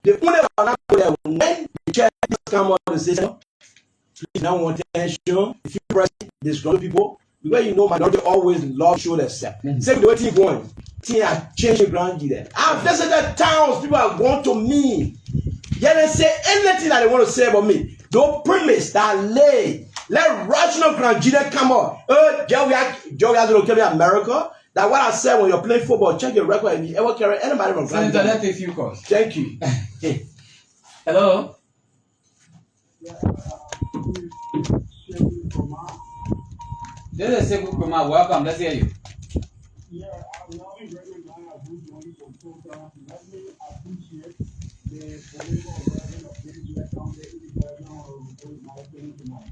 Speaker 1: the only one not go there when the church come on and say, please now want attention. If you press this group of people, because you know my daughter always love show themselves. Say the way things going. I change the ground there. I've visited towns, people are going to me. They don't say anything that they want to say about me. Don't premise that lay. Let rational ground come on. Joey has to look at America. That what I said when you're playing football, check your record and you ever carry anybody from ground.
Speaker 2: Senator, let's take a few calls.
Speaker 1: Thank you.
Speaker 2: Hello. This is Sekou Kuma. Welcome. Let's hear you.
Speaker 3: Yeah, I love it very much. I have good money for program. Let me appreciate the political version of this year down there in the government of my opinion tonight.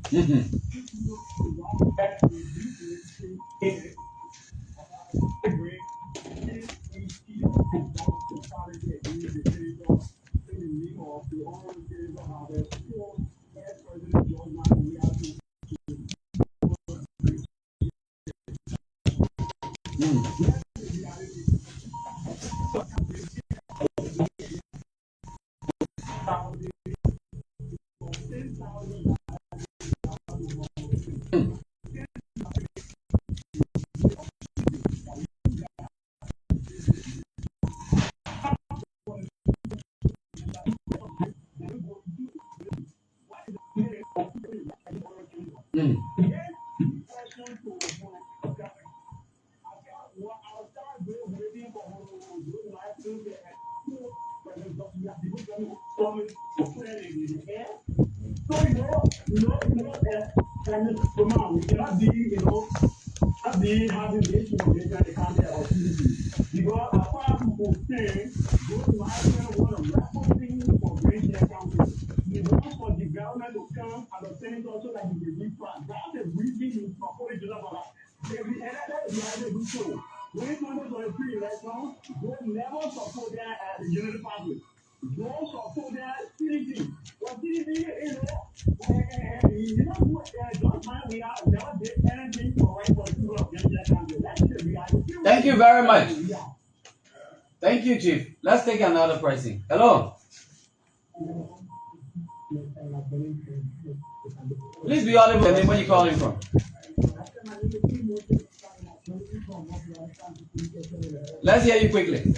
Speaker 2: Thank you very much. Thank you, Chief. Let's take another pricing. Hello. Please be audible and then where you calling from. Let's hear you quickly.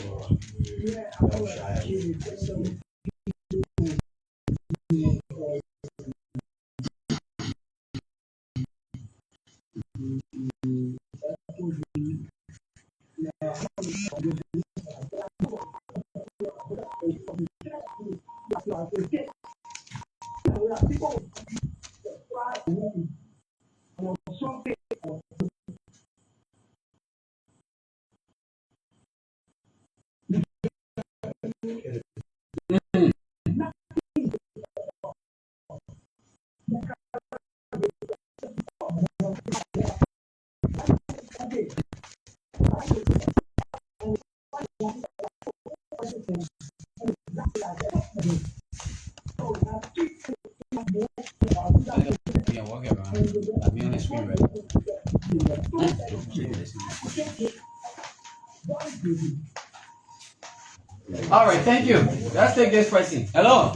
Speaker 2: All right, thank you. Let's take this pricing. Hello.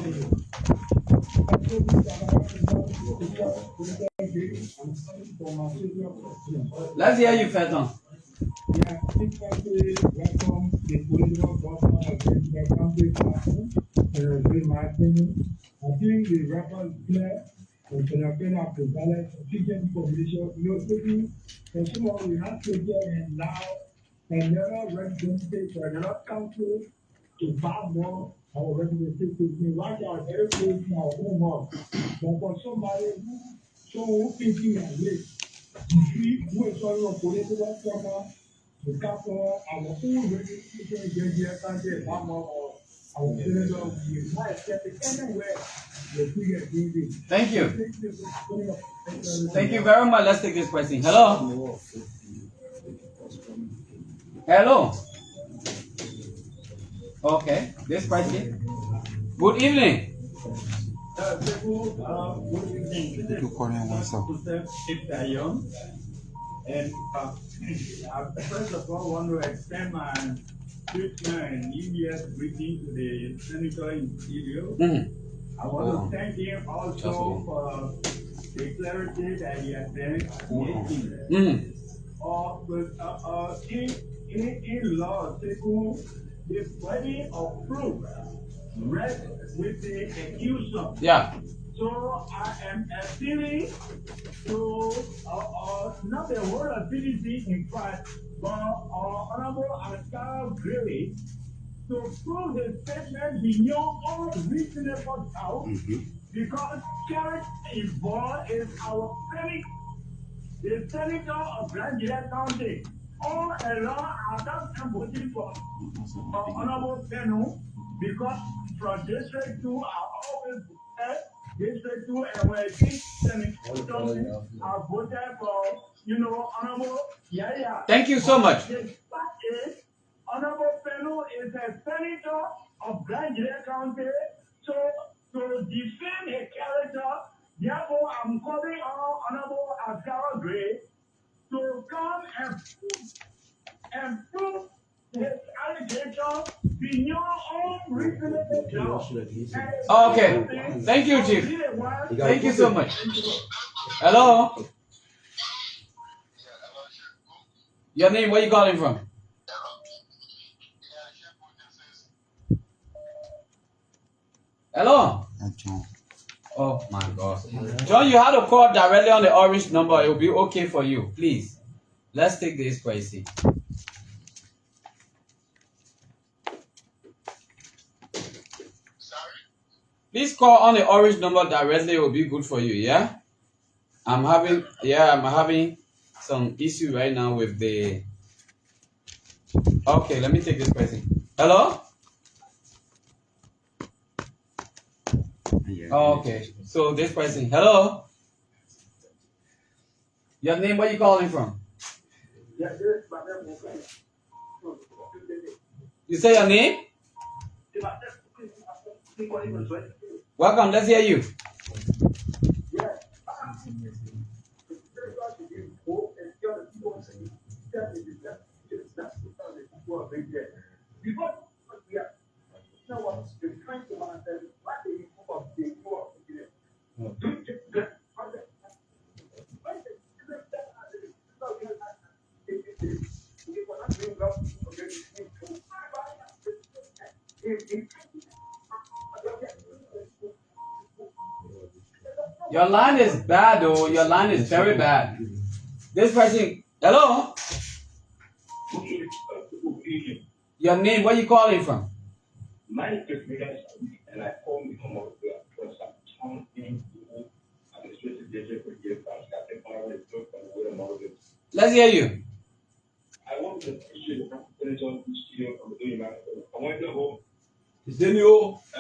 Speaker 2: Let's hear you, Pheton.
Speaker 3: I think the record clear and can have the balance efficient population. No taking consumer we have to get and now another representative or another council to buy more our representative to right out every place in our home home. But for somebody who thinking and live, who is all of political trauma, the couple, our own representative, the country, or our senator, we might get it anywhere.
Speaker 2: Thank you. Thank you very much. Let's take this question. Hello. Hello. Okay. This question. Good evening.
Speaker 3: Good evening. And first of all, I want to extend my Christmas and New Year's greeting to the Senator in studio. I want to thank him also for the clarity that he has been making. In law, the body of proof rests with the accuser.
Speaker 2: Yeah.
Speaker 3: So I am appealing to not the whole ability in fact, but Honorable Hon Acarous Gray to prove the statement beyond all reasonable doubt, because character involved is our the senator of Grand County. All along, I am voting for Honorable Pennue, because from District 2, I always voted District 2, and when I think Senator, I voted for, Honorable
Speaker 2: Thank you so much.
Speaker 3: The fact is, Honorable Pennue is a senator of Grand County, so to defend a character, therefore I'm calling on Honorable Hon Acarous Gray to come and prove his allegation beyond all reasonable doubt.
Speaker 2: Okay. Thank you, Chief. Thank you so much. Hello. Your name? Where you calling from? Hello? Oh my God. John, you have to call directly on the orange number. It will be okay for you. Please. Let's take this question. Please call on the orange number directly. It will be good for you, yeah? I'm having some issue right now with the... Okay, let me take this question. Hello? Okay, so this person. Hello? Your name, where you calling from? You say your name? Welcome, let's hear you. Your line is bad, though. Your line is very bad. This person, hello? Your name, where you calling from?
Speaker 3: My name is Randall Street, and I call me from town in administrative district for years.
Speaker 2: Let's hear you.
Speaker 3: I want to appreciate the president of the studio from doing my I want to go.
Speaker 1: Is there new?
Speaker 3: I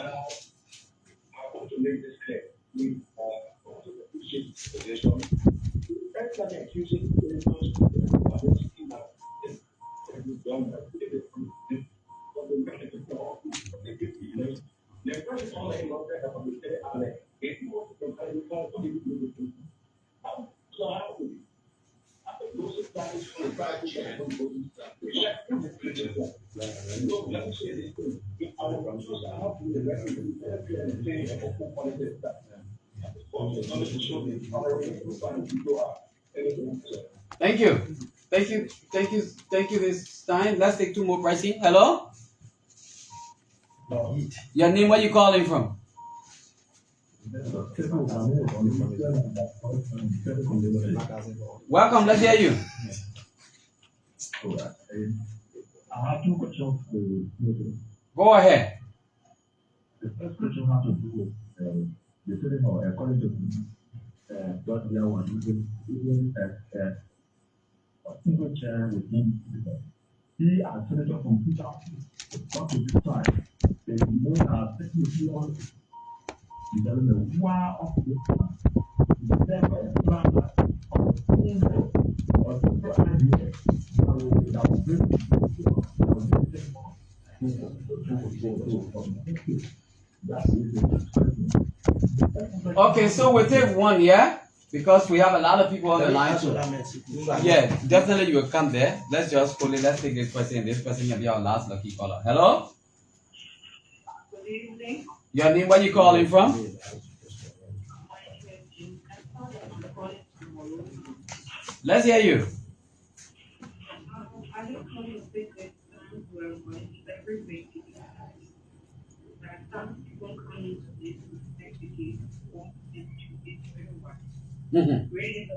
Speaker 3: want to make this clear. We want to appreciate the position. Everybody accusing the president
Speaker 2: Thank you. This time, let's take two more pricing. Hello? Your name, where you calling from? Welcome, let's hear you.
Speaker 3: I have 2 questions for you.
Speaker 2: Go ahead.
Speaker 3: The first question has to do with the feeling of according to what we are using, even a single chair with him. He has senator from Peter up to this time. They know that technically on he doesn't know why of this one. He said by a plan of the single or the idea that will bring
Speaker 2: Okay, so we'll take one, yeah? Because we have a lot of people on the line too. Yeah, definitely you will come there. Let's just pull it. Let's take this person. This person can be our last lucky caller. Hello?
Speaker 4: Good evening.
Speaker 2: Your name, where you calling from? Let's hear you.
Speaker 4: I just want to say that where every week that some people come into this activity want to get everyone. Really,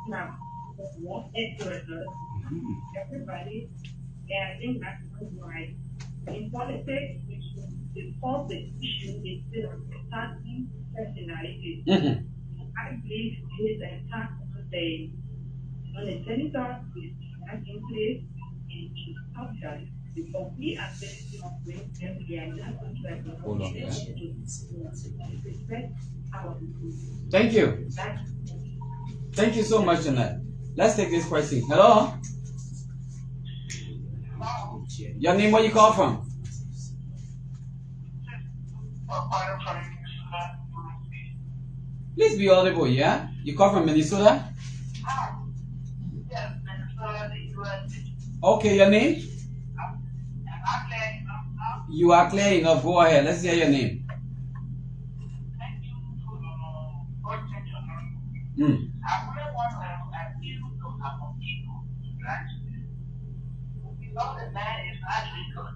Speaker 4: now, one influencer, everybody, and I think that's why in politics, which is called the issue instead of attacking personality. I believe his attack on the senator is not in place and to stop that because we are saying of them we are not going to respect our people.
Speaker 2: Thank you. Thank you so much, Jeanette. Let's take this question. Hello? Your name, where you call from? Please be audible, yeah? You call from Minnesota?
Speaker 4: Yes, Minnesota, the U.S.
Speaker 2: Okay, your name? You are clear enough. Go ahead. Let's hear your name.
Speaker 4: Thank you for attention.
Speaker 2: Mm.
Speaker 4: I really want to appeal to our people, right? We know that that is not legal.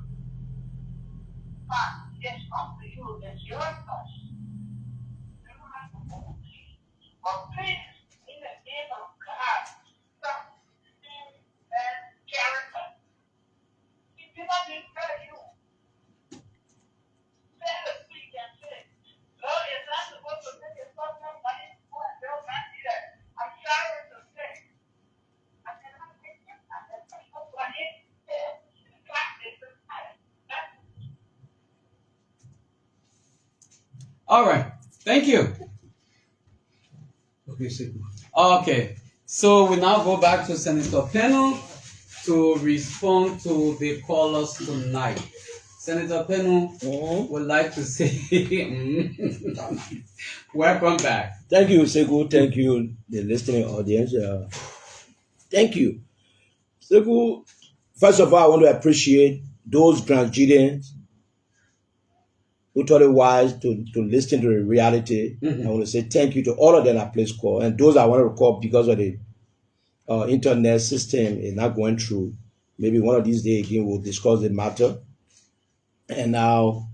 Speaker 4: But it's up to you, it's your choice. You don't have to move. But please, in the name of God, stop being that character. He did not tell you. Say the speak and say, Lord, it's not supposed to make it something, but it's what they'll not do that. I'm sorry to say. I cannot take it. I cannot take it. But it is God is the time.
Speaker 2: All right. Thank you. Okay. So we now go back to Senator Pennue to respond to the callers tonight. Senator Pennue would like to say, welcome back.
Speaker 1: Thank you, Sekou. Thank you, the listening audience. Thank you. Sekou, first of all, I want to appreciate those grandchildren who thought it wise to listen to the reality. I want to say thank you to all of them I placed call. And those I want to call because of the internet system is not going through. Maybe one of these days again we'll discuss the matter. And now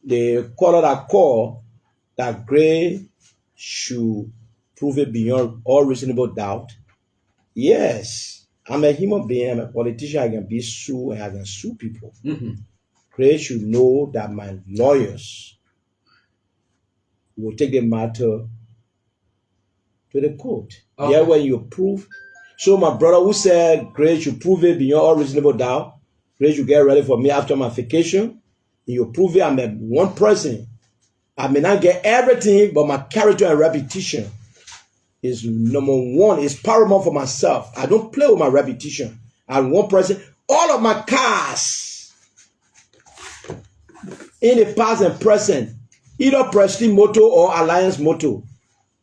Speaker 1: the caller that called that Gray should prove it beyond all reasonable doubt. Yes, I'm a human being, I'm a politician, I can be sued and I can sue people. Gray should know that my lawyers will take the matter to the court.
Speaker 2: Okay.
Speaker 1: Yeah, when you prove. So my brother who said Gray should prove it beyond all reasonable doubt, Gray should get ready for me after my vacation. You prove it, I'm a one person. I may not get everything, but my character and reputation is number one. It's paramount for myself. I don't play with my reputation. I'm one person. All of my cars in the past and present, either Prestige Motor or Alliance Motor,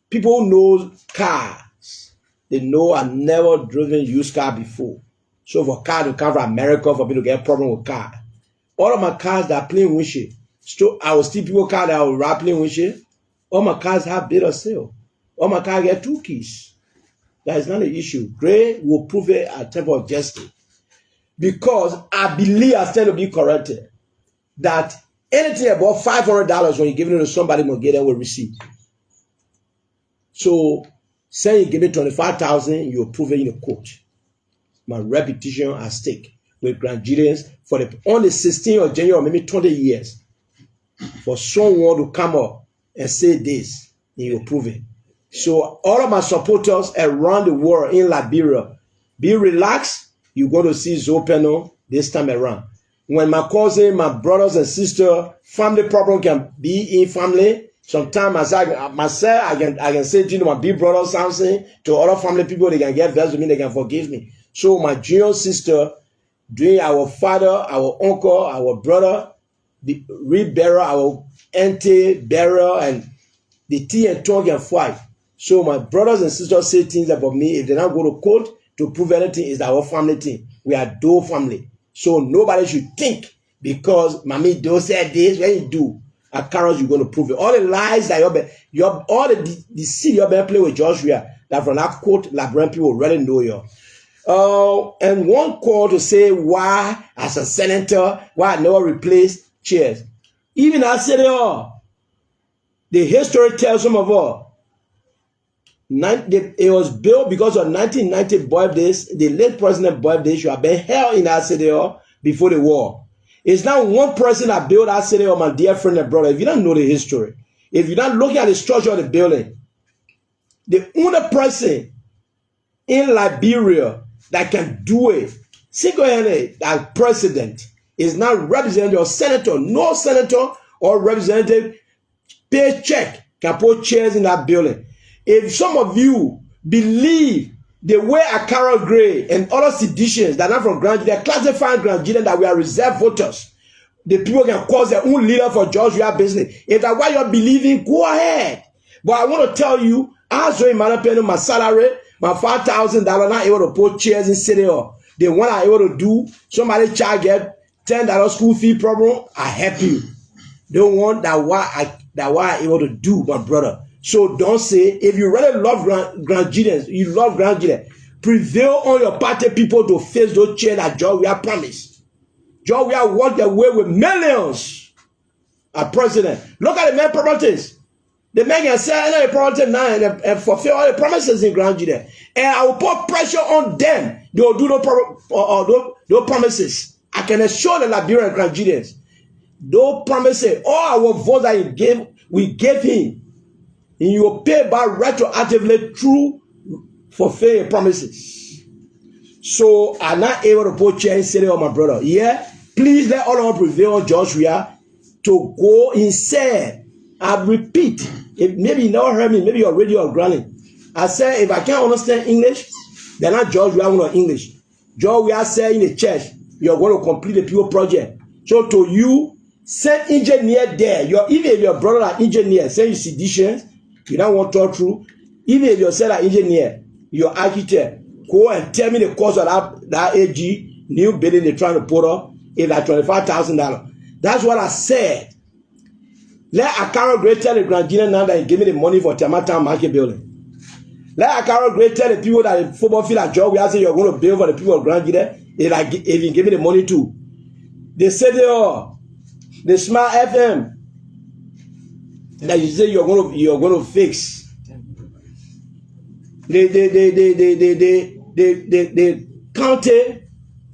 Speaker 1: people know cars. They know I've never driven used car before. So for car to come from America, for me to get a problem with car. All of my cars that are plain windshield. I will steal people car that will wrap plain windshield. All my cars have bid or sale. All my cars get 2 keys. That is not an issue. Gray will prove it at Temple of Justice. Because I believe I stand to be corrected. That anything above $500 when you give it to somebody, will get it with receipt. So, say you give me $25,000, you prove it in the court. My reputation at stake. with grandchildren for on the 16th of January, or maybe 20 years, for someone to come up and say this, he will prove it. So all of my supporters around the world in Liberia, be relaxed. You're going to see ZOE Pennue this time around. When my cousin, my brothers and sisters, family problem can be in family. Sometimes myself, I can say to my big brother something to other family people, they can get versed with me, they can forgive me. So my junior sister, doing our father, our uncle, our brother, the reed bearer, our auntie bearer, and the tea and tongue can fight. So my brothers and sisters say things about me. If they not go to court to prove anything, it's our family thing. We are Doe family. So nobody should think because Mommy Doe said this, when you do, Acarous, you're going to prove it. All the lies that all the deceit you've been playing with Joshua, that from that court, Liberian people already know you. And one call to say why, as a senator, why I never replaced chairs. Even I said the history tells some of us. It was built because of 1990 birthdays. The late President birthday should have been held in our city before the war. It's not one person that built our city, my dear friend and brother. If you don't know the history, if you're not looking at the structure of the building, the only person in Liberia that can do it, single-handedly, as president, is not representative or senator. No senator or representative paycheck can put chairs in that building. If some of you believe the way Acarous Gray and other seditions that are from Grand, they're classifying grandchildren that we are reserve voters, the people can cause their own leader for Georgia business. If that's what you're believing, go ahead. But I want to tell you, as MyLiberianPeople, my salary, my $5,000, not able to put chairs in city hall. The one I'm able to do, somebody child get $10 school fee problem, I help you. Don't want that why I'm able to do, my brother. So don't say, if you really love grandchildren, you love grandchildren, prevail on your party people to face those chairs that George we are promised. George we are walked away with millions. A president. Look at the man properties. The man can sell the property now and fulfill all the promises in grandchildren. And I will put pressure on them. They will do those promises. I can assure the Liberian grandchildren. Those promises, all our votes that we gave him. And you will pay back retroactively through fulfilling promises. So I'm not able to put chair in city on my brother. Yeah, please let all of us prevail on Joshua to go inside. I repeat, if maybe you never heard me, maybe you're radio or granny. I said if I can't understand English, then not Joshua will English. Joshua said in the church, you're going to complete the pure project. So to you, send engineer there. Even if your brother are engineer, send you seditions. You don't want to talk through. Even if you're an engineer, your architect, go and tell me the cost of that AG new building they're trying to put up is like $25,000. That's what I said. Let Acarous Gray tell the grandchildren now that he gave me the money for Tamatown Market building. Let Acarous Gray tell the people that the football field at George, we are saying you're going to build for the people of grandchildren. If you give me the money too. They said the Smart FM that you say you're going to fix. The county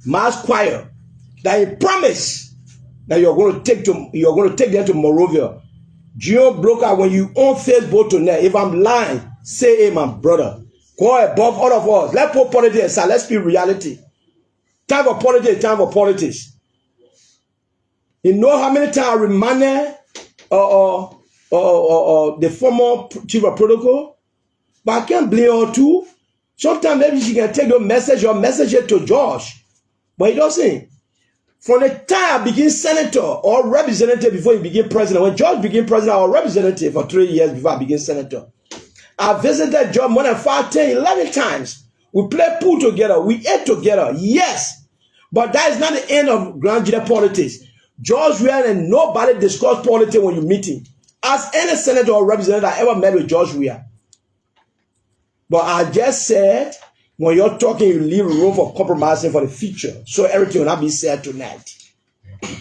Speaker 1: mass choir that he promised that you're going to take them to Morovia. Geo Broker, when you on Facebook tonight, if I'm lying, say hey my brother. Go above all of us. Let's put politics aside. Let's speak reality. Time for politics, time for politics. You know how many times I reminded the former chief of protocol? But I can't blame her too. Sometimes maybe she can take your message to Josh. But he doesn't. From the time I became senator or representative before he became president, when George became president, I was representative for 3 years before I became senator. I visited George more than 5, 10, 11 times. We played pool together. We ate together. Yes. But that is not the end of grandchildren politics. George Weah and nobody discuss politics when you meet him. As any senator or representative I ever met with George Weah. But I just said, when you're talking, you leave room for compromising for the future. So everything will not be said tonight.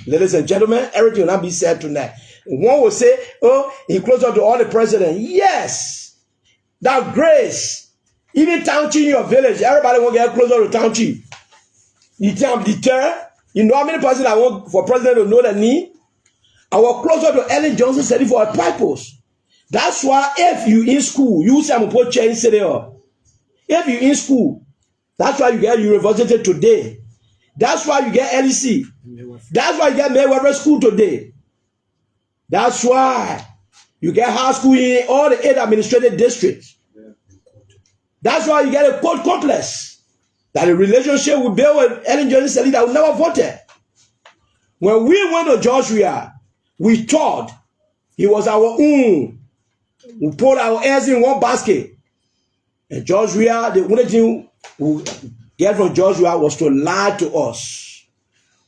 Speaker 1: Ladies and gentlemen, everything will not be said tonight. One will say, oh, he closer to all the presidents. Yes. That grace. Even town chief in your village, everybody will get closer to town chief. The time deter. You know how many persons I want for president to know the need? I was closer to Ellen Johnson study for a purpose. That's why if you in school, you say I'm put chair in city. If you in school, that's why you get university today. That's why you get LEC. That's why you get Mayweather School today. That's why you get high school in all the 8 administrative districts. That's why you get a court complex. That a relationship will build with Ellen Johnson that will never voted. When we went to Joshua, we thought he was our own. We put our eggs in one basket. And Joshua, the only thing we get from Joshua was to lie to us.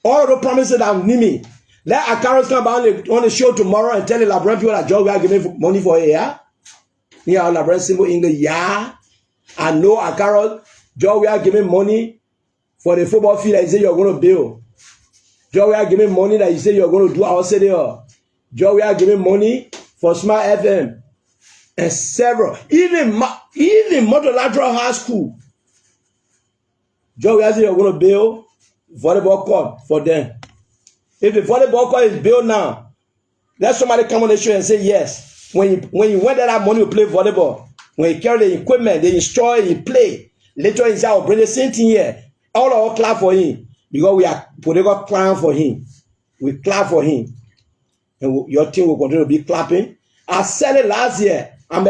Speaker 1: All the promises that Nimi. Let Acarous come on the show tomorrow and tell the Liberian people that Joshua giving money for a year. Yeah, Liberian simple English, yeah. I know Acarous, Joshua giving money for the football field that you say you're going to build. Joshua giving money that you say you're going to do our city. Joshua giving money for Smart FM. And several, even multilateral high school. Joshua said you're going to build volleyball court for them. If the volleyball court is built now, let somebody come on the show and say yes. When you went that money to play volleyball, when you carry the equipment, they install it, you play. Later in I'll bring the same thing here. All of us clap for him because we are political crying for him. We clap for him, and your team will continue to be clapping. I said it last year. I'm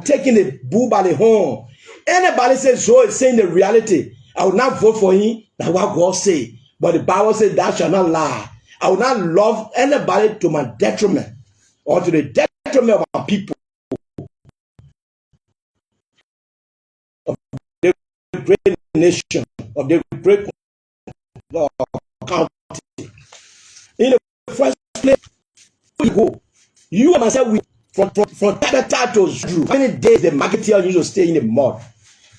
Speaker 1: taking the bull by the horn. Anybody says ZOE is saying the reality, I will not vote for him. That's what God says. But the Bible says thou shalt not lie. I will not love anybody to my detriment or to the detriment of my people. Of the great nation, of the great country. In the first place, you go. You and myself, from titles, how many days the marketeer used to stay in the mud?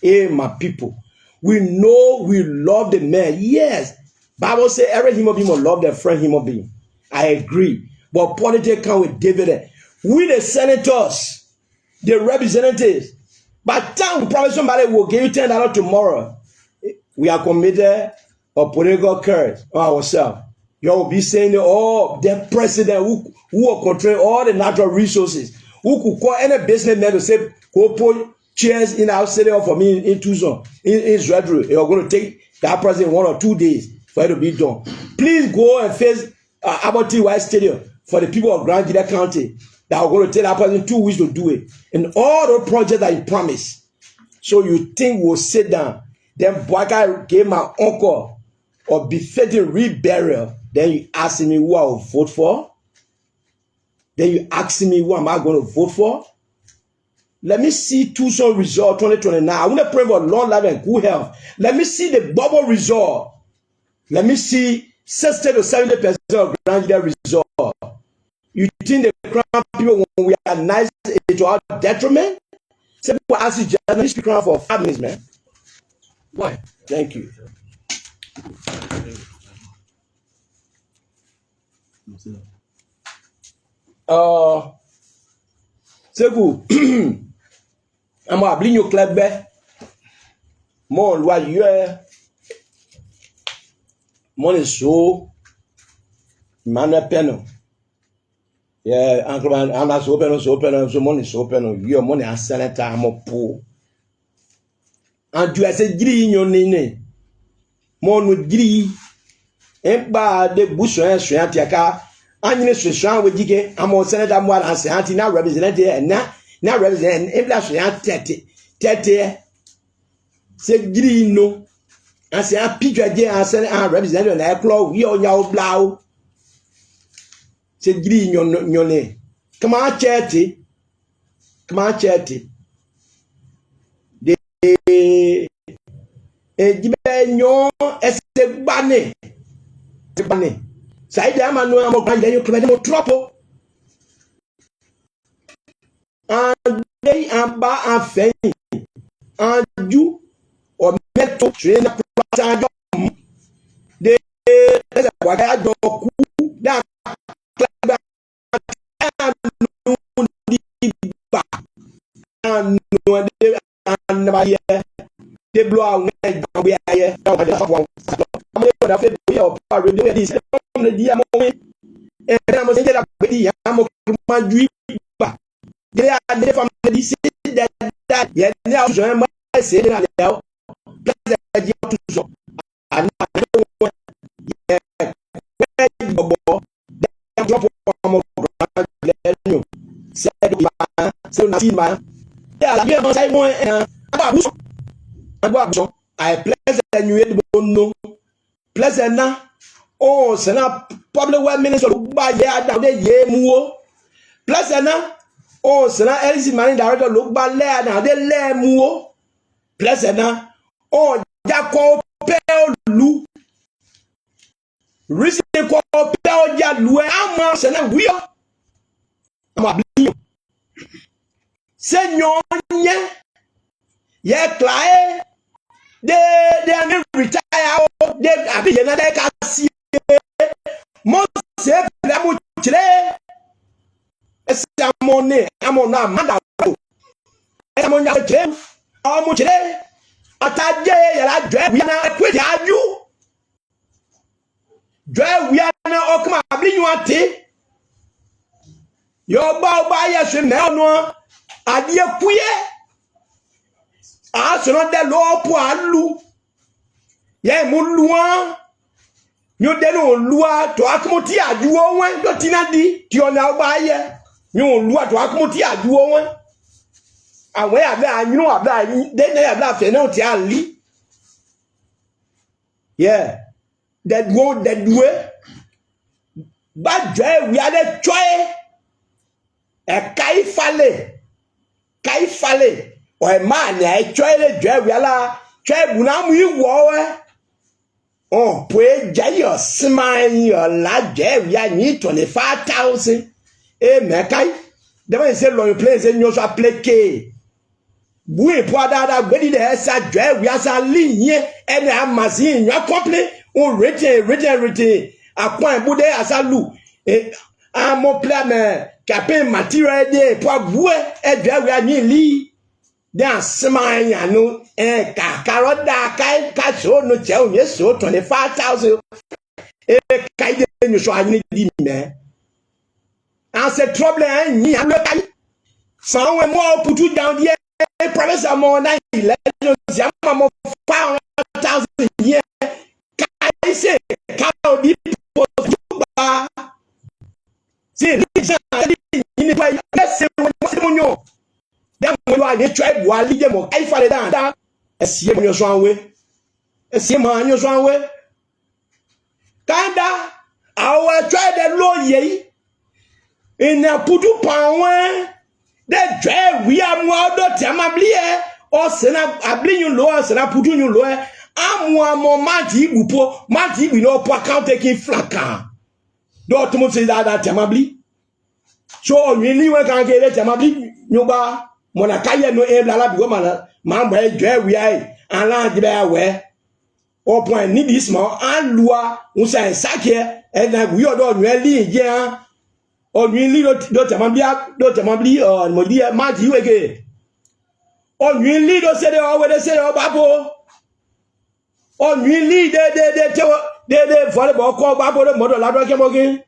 Speaker 1: Hey, my people, we know we love the man. Yes, Bible says every human being will love their friend human being. I agree. But politics come with dividend. We the senators, the representatives, by the time we promise somebody will give you $10 tomorrow, we are committed of political courage on ourselves. You will be saying, oh, the president who will control all the natural resources, who could call any businessman to say, go put chairs in our city for me in Tucson, in Israel. You're going to take that president 1 or 2 days for it to be done. Please go and face Abbott White Stadium for the people of Grand Gila County that are going to take that president 2 weeks to do it. And all the projects that he promised. So you think we'll sit down. Then Boyka gave my uncle or befitting reburial. Then you ask me who I will vote for. Then you ask me who am I going to vote for. Let me see Tucson result 2029. I want to pray for long life and good health. Let me see the bubble result. Let me see 60 to 70% of Grand Gila result. You think the crown people, when we are nice, to our detriment? Some people ask you, just speak around for 5 minutes, man. Why? Thank you. C'est good. I'm going to bring you club back. Mon loyal. Mon is so. Emmanuel Pennue. Yeah, Uncle Man, I'm not so open, so money so open. Your money and senator, I'm a poor. And you say, Giri in your name. Mon with Giri. And by the bush and Shantiaka. I'm in a Shan with Jiggy. I'm on Senator Moore and Santi now represented and now represent English and Tete. Say Giri no. And say, I'm Peter J. and Senator and representative and Airclaw. We on your blow. Say Giri in your name. Come on, Chatty. Come on, Chatty. The Gibenyo as a bunny. Bunny. Say, I'm a no more you can trouble. And they are bar and fanny. And you or metal train up. They what I don't cool that. And no, they blow out. yeah, I'm going to say, I'm going to say, and I'm going to say, I'm going to say, they are the family that yeah, now join my say now. And I pleasant you no pleasant now. Oh, Senna public work minister by down there, ye muo. Pleasant now. Oh, Senna LC money director look by lair now, they lay muo. Pleasant now. Oh, Jacob Pellou. Recently called Pell Yadlu, I'm Senna Wheel. I'm a blue. Senor, yeah, Clay. They are not retired. They are being another cassie. Most say, Lamutre. I'm on it. I'm on a mother. I'm on your tail. I'm on today. At that day, I dread we are not quit. Are you? Dread we are not come up. You want it? Your bow by us now. No, I dear queer. I saw not the law poor Lou. Yea, Muluan. You don't lua to Akmotia. You won't go Tinadi. You now buy ye. You lua to Akmotia. You won't. And where that you know that they have that penalty. Yeah, that won't that way. But we are the try a kai fale, or a man. I try the drive. We are try Bunam war. Oh, pray Jayo smile your lad. We are need 25,000. Eh, Mackay. The man said, "Long place and you shall play K." We pour that ready the head drive. We are linear and a machine. Your company on written. A point Bude as a loo. A more plan capin material day. Poor boy, a drive we are nearly. Then smile, you know, and carrot that kind catch no tell me so 25,000. A kind you so I need me. I said trouble and me. I'm not someone more put you down there. Promise I'm more 9 legends. I'm more 500,000 years. I say, cow deep for see, let's say when you then when you are the tribe, while lead them, I fall down. A see your strong way. A see man your strong way. Kanda, our tribe that low ye in a putu power. That drive we are more than Tamablia or Sena, I bring you lower, Sena put you lower. I'm more Marty, Upo, Marty, we know, account taking flaka. Don't say that Tamabli. So, really, we can't get it, Tamabli, Nuba, Monacaya, no air, la woman, Mamma, drive we are, and land there where. Or point need this small, and Lua, who say, Sake, and that we are not really, yeah. On really don't Tamabli or Modia Marty you again. On really don't say they say oh Babo. On really they volleyball call Babo the model ladder came again.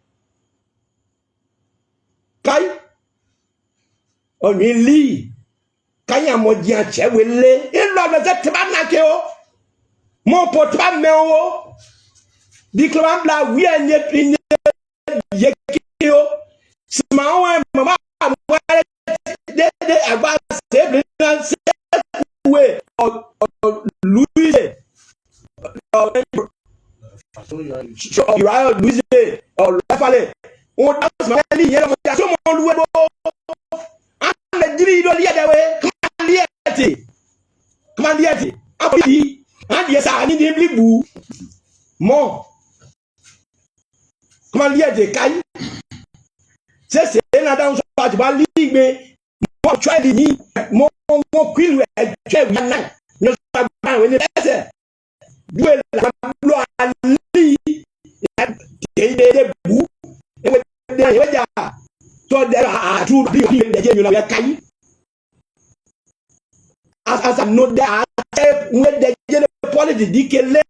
Speaker 1: Kai on really Kaya Modia che will lay in love that Tabanakeo. Mon potman meo. Diclam la we are yet in Yakio. Small mama, they about way or Louis Louis or Rafale. Oh, that's my yellow. I'm a dream of the other way. Come on, and yes, I need him blue. More. Come on, Kai. C'est là dans un pas de ligue mais moi tu as dit mon quill tu as bien nous pas on est là doué la gloire li des bou et ouais ya to da tout bi de ñu la kay as no da we de le pole de dikele.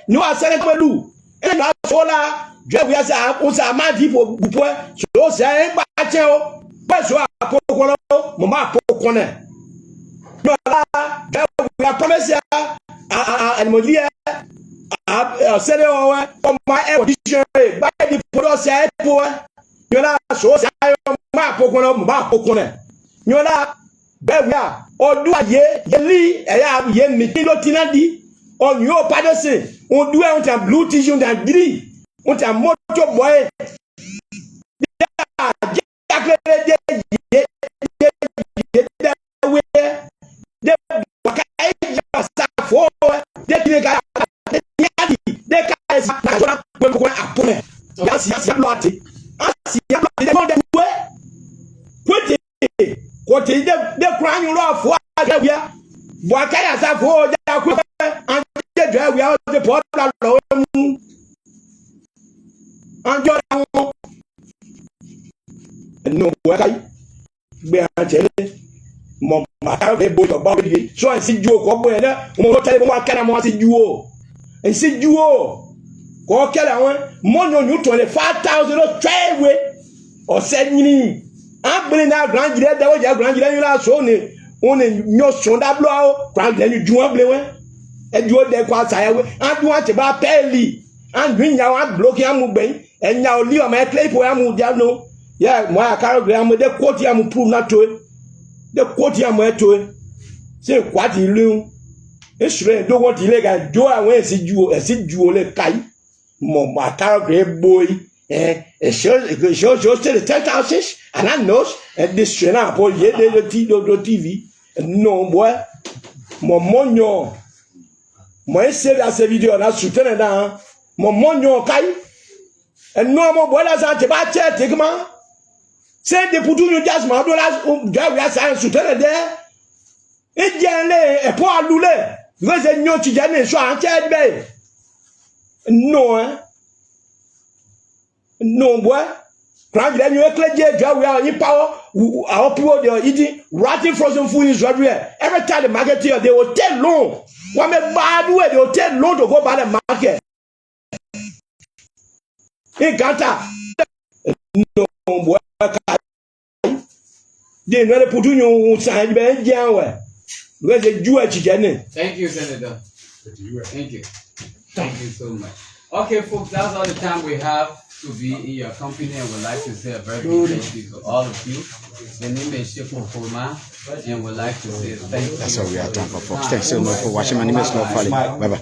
Speaker 1: Nous à Sénégalou. Et là, sola, je vais à Osa Madi pour pouvoir. So, c'est un bâtiment. Pas sur un pokolo, mon ma pokone. Voilà, je vais promettre à Elmodia, à Sénéo, comme ma audition, bah, il faut c'est pour. Yola, so, c'est un ma pokolo, mon ma pokone. Yola, ben, on doit y aller, et y a mis Tinadi. On y a pas de ça. On doit un blue t-shirt, on a gris, on a moto boy. No, mon matin, les beaux de soit un site duo, quoi, mon hôtel, moi, moi, c'est duo. Un site duo. Quoi, mon nom, nous, 25,000 trade, or 7 millions. Un blénard, grand direct, d'avoir grand direct, là, on est mieux son d'abord, grand direct, du moins, et du haut de quoi ça y est, un doigt, c'est pas peli. Un green, un bloqué à mon bain, et il y a un lit à ma clé pour un mot diable. Yeah, moi, à Carol Graham, de quoi tu as mon prouve naturel. De quoi tu as mon étoile. C'est quoi tu l'as. Et je vais donc dire, les gars, Joe a ouais, c'est duo, le caille. Mon Carol Graham boy, et je le 10,000, and I know, et des chaînes pour y aller de TV. Non, boy, mon mognon. Moi, c'est à ces vidéos là, soutenu dans mon mognon caille. Et non, mon boy, là, ça, c'est pas tête, comment? C'est des poutous de jazz, mais on doit ça un soutien de et bien et pour allouler. Vous êtes non, tu dis, soit en tête, non, hein. Non, boy. Quand il y a une éclairage, you are in power, our people, they are eating rotten frozen food is everywhere. Every time the market here, they will take long. One bad way, they will take long to go by the market. In Ganta, no, boy. They never put in your side, Ben Janway. Where's the Jewish Jenny?
Speaker 2: Thank you, Senator. Thank you. Thank you so much. Okay, folks, that's all the time we have to be in your company, and we'd like to say a very big thank you to all of you. The name is Sheko Koma, and we'd like to say thank you.
Speaker 5: That's all we have time for, folks. Thanks so much for watching. My name is Bye bye.